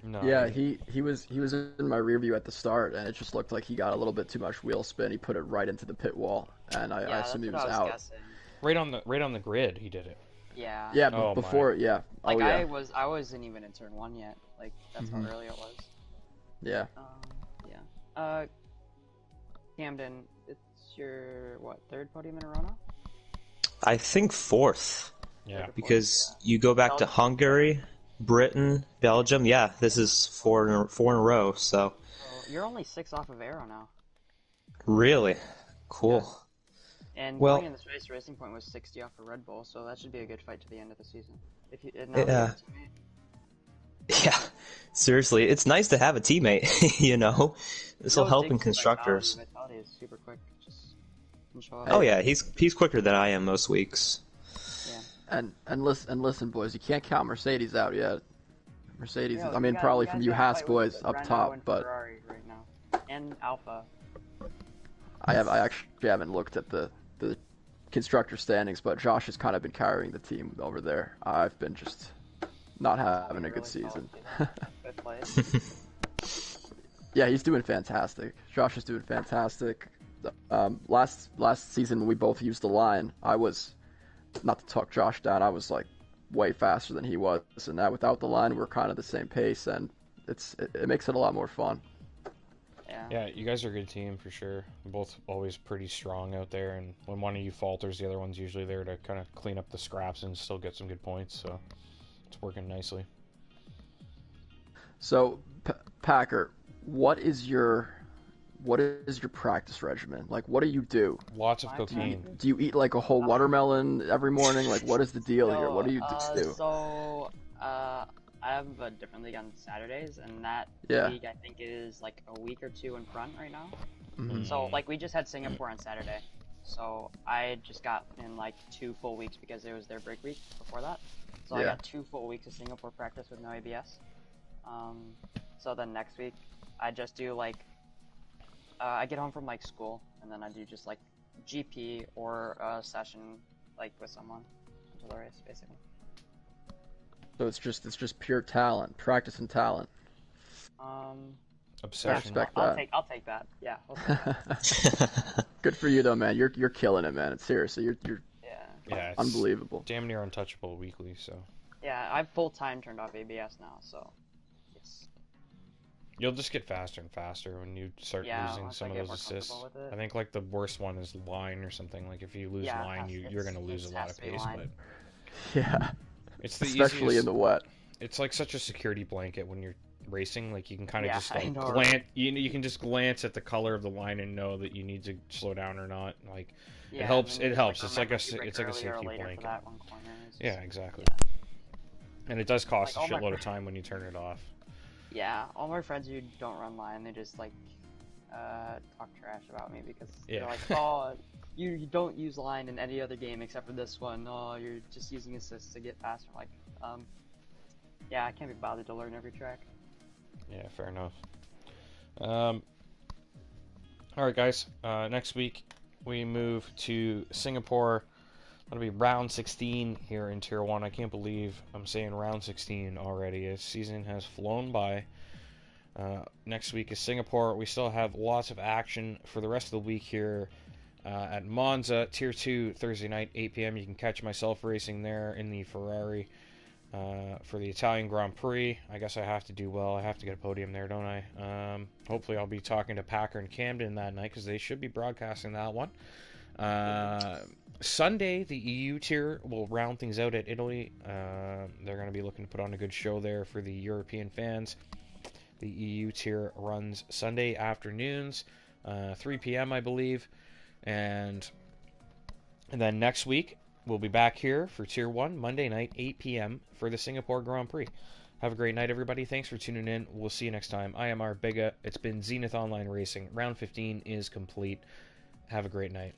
No, yeah, he was in my rear view at the start, and it just looked like he got a little bit too much wheel spin. He put it right into the pit wall, and I assume he was out. Guessing. Right on the grid, he did it. Yeah. Yeah, but before, yeah. Like I wasn't even in turn 1 yet. Like that's how early it was. Yeah. Camden, it's your 3rd podium in a row now? I think 4th. Yeah. Because you go back to Hungary, Britain, Belgium. Yeah, this is 4 in a row. So you're only 6 off of Aero now. Really? Cool. Yeah. And going in this race, Racing Point was 60 off of Red Bull, so that should be a good fight to the end of the season. Yeah, seriously, it's nice to have a teammate. This will help in constructors. Vitality is super quick. Oh yeah, he's quicker than I am most weeks. Yeah. And listen, boys, you can't count Mercedes out yet. Mercedes, probably from you Haas boys up top, but Ferrari right now. And Alpha. I actually haven't looked at the constructor standings, but Josh has kind of been carrying the team over there. I've been just not having a good season. Yeah, he's doing fantastic. Josh is doing fantastic. Last season when we both used the line, I was, not to talk Josh down, I was like way faster than he was, and now without the line we're kind of the same pace, and it makes it a lot more fun. Yeah, you guys are a good team for sure. Both always pretty strong out there, and when one of you falters, the other one's usually there to kind of clean up the scraps and still get some good points, so it's working nicely. So, Packer, what is your practice regimen? Like, what do you do? Lots of cocaine. Do you eat like a whole watermelon every morning? Like, what is the deal here? What do you do? So, I have a different league on Saturdays, and that Yeah. league I think is like a week or two in front right now. Mhm. So like we just had Singapore on Saturday, so I just got in like 2 full weeks because it was their break week before that. So I Yeah. got 2 full weeks of Singapore practice with no ABS. So then next week I just do like I get home from like school, and then I do just like GP or a session like with someone until the race, basically. So it's just pure talent, practice and talent. Obsession. respect I'll that. I'll take that. Yeah. I'll take that. Good for you though, man. You're killing it, man. Seriously, you're Yeah. Yeah, it's unbelievable. damn near untouchable weekly. So Yeah, I've full time turned off ABS now, so yes. you'll just get faster and faster when you start Yeah, losing once some I of get those more assists. comfortable with it. I think like the worst one is line or something. Like if you lose Yeah, line, you're it's- gonna lose it a lot has of to be pace. line. But Yeah, it's the especially easiest. in the wet. It's like such a security blanket when you're racing. Like you can kind of Yeah, just I like know, glance. right? You can just glance at the color of the line and know that you need to slow down or not. Like Yeah, it helps. and then It you helps. just, It's like a remember if you brake it's like a earlier or safety later for blanket. that one corner. It's Yeah, just- exactly. Yeah. And it does cost Like, a all my shitload of time when you turn it off. Yeah, all my friends who don't run line, they just like talk trash about me because Yeah. they're like, "Oh, you don't use line in any other game except for this one. Oh, you're just using assists to get faster." I'm like, yeah, I can't be bothered to learn every track. Yeah, fair enough. All right, guys. Next week we move to Singapore. That'll be round 16 here in Tier 1. I can't believe I'm saying round 16 already. The season has flown by. Next week is Singapore. We still have lots of action for the rest of the week here at Monza, Tier 2, Thursday night, 8 p.m. You can catch myself racing there in the Ferrari for the Italian Grand Prix. I guess I have to do well. I have to get a podium there, don't I? Hopefully I'll be talking to Packer and Camden that night because they should be broadcasting that one. Sunday, the EU tier will round things out at Italy. They're going to be looking to put on a good show there for the European fans. The EU tier runs Sunday afternoons, 3 p.m. I believe. And then next week, we'll be back here for Tier 1, Monday night, 8 p.m. for the Singapore Grand Prix. Have a great night, everybody. Thanks for tuning in. We'll see you next time. I am Biga. It's been Zenith Online Racing. Round 15 is complete. Have a great night.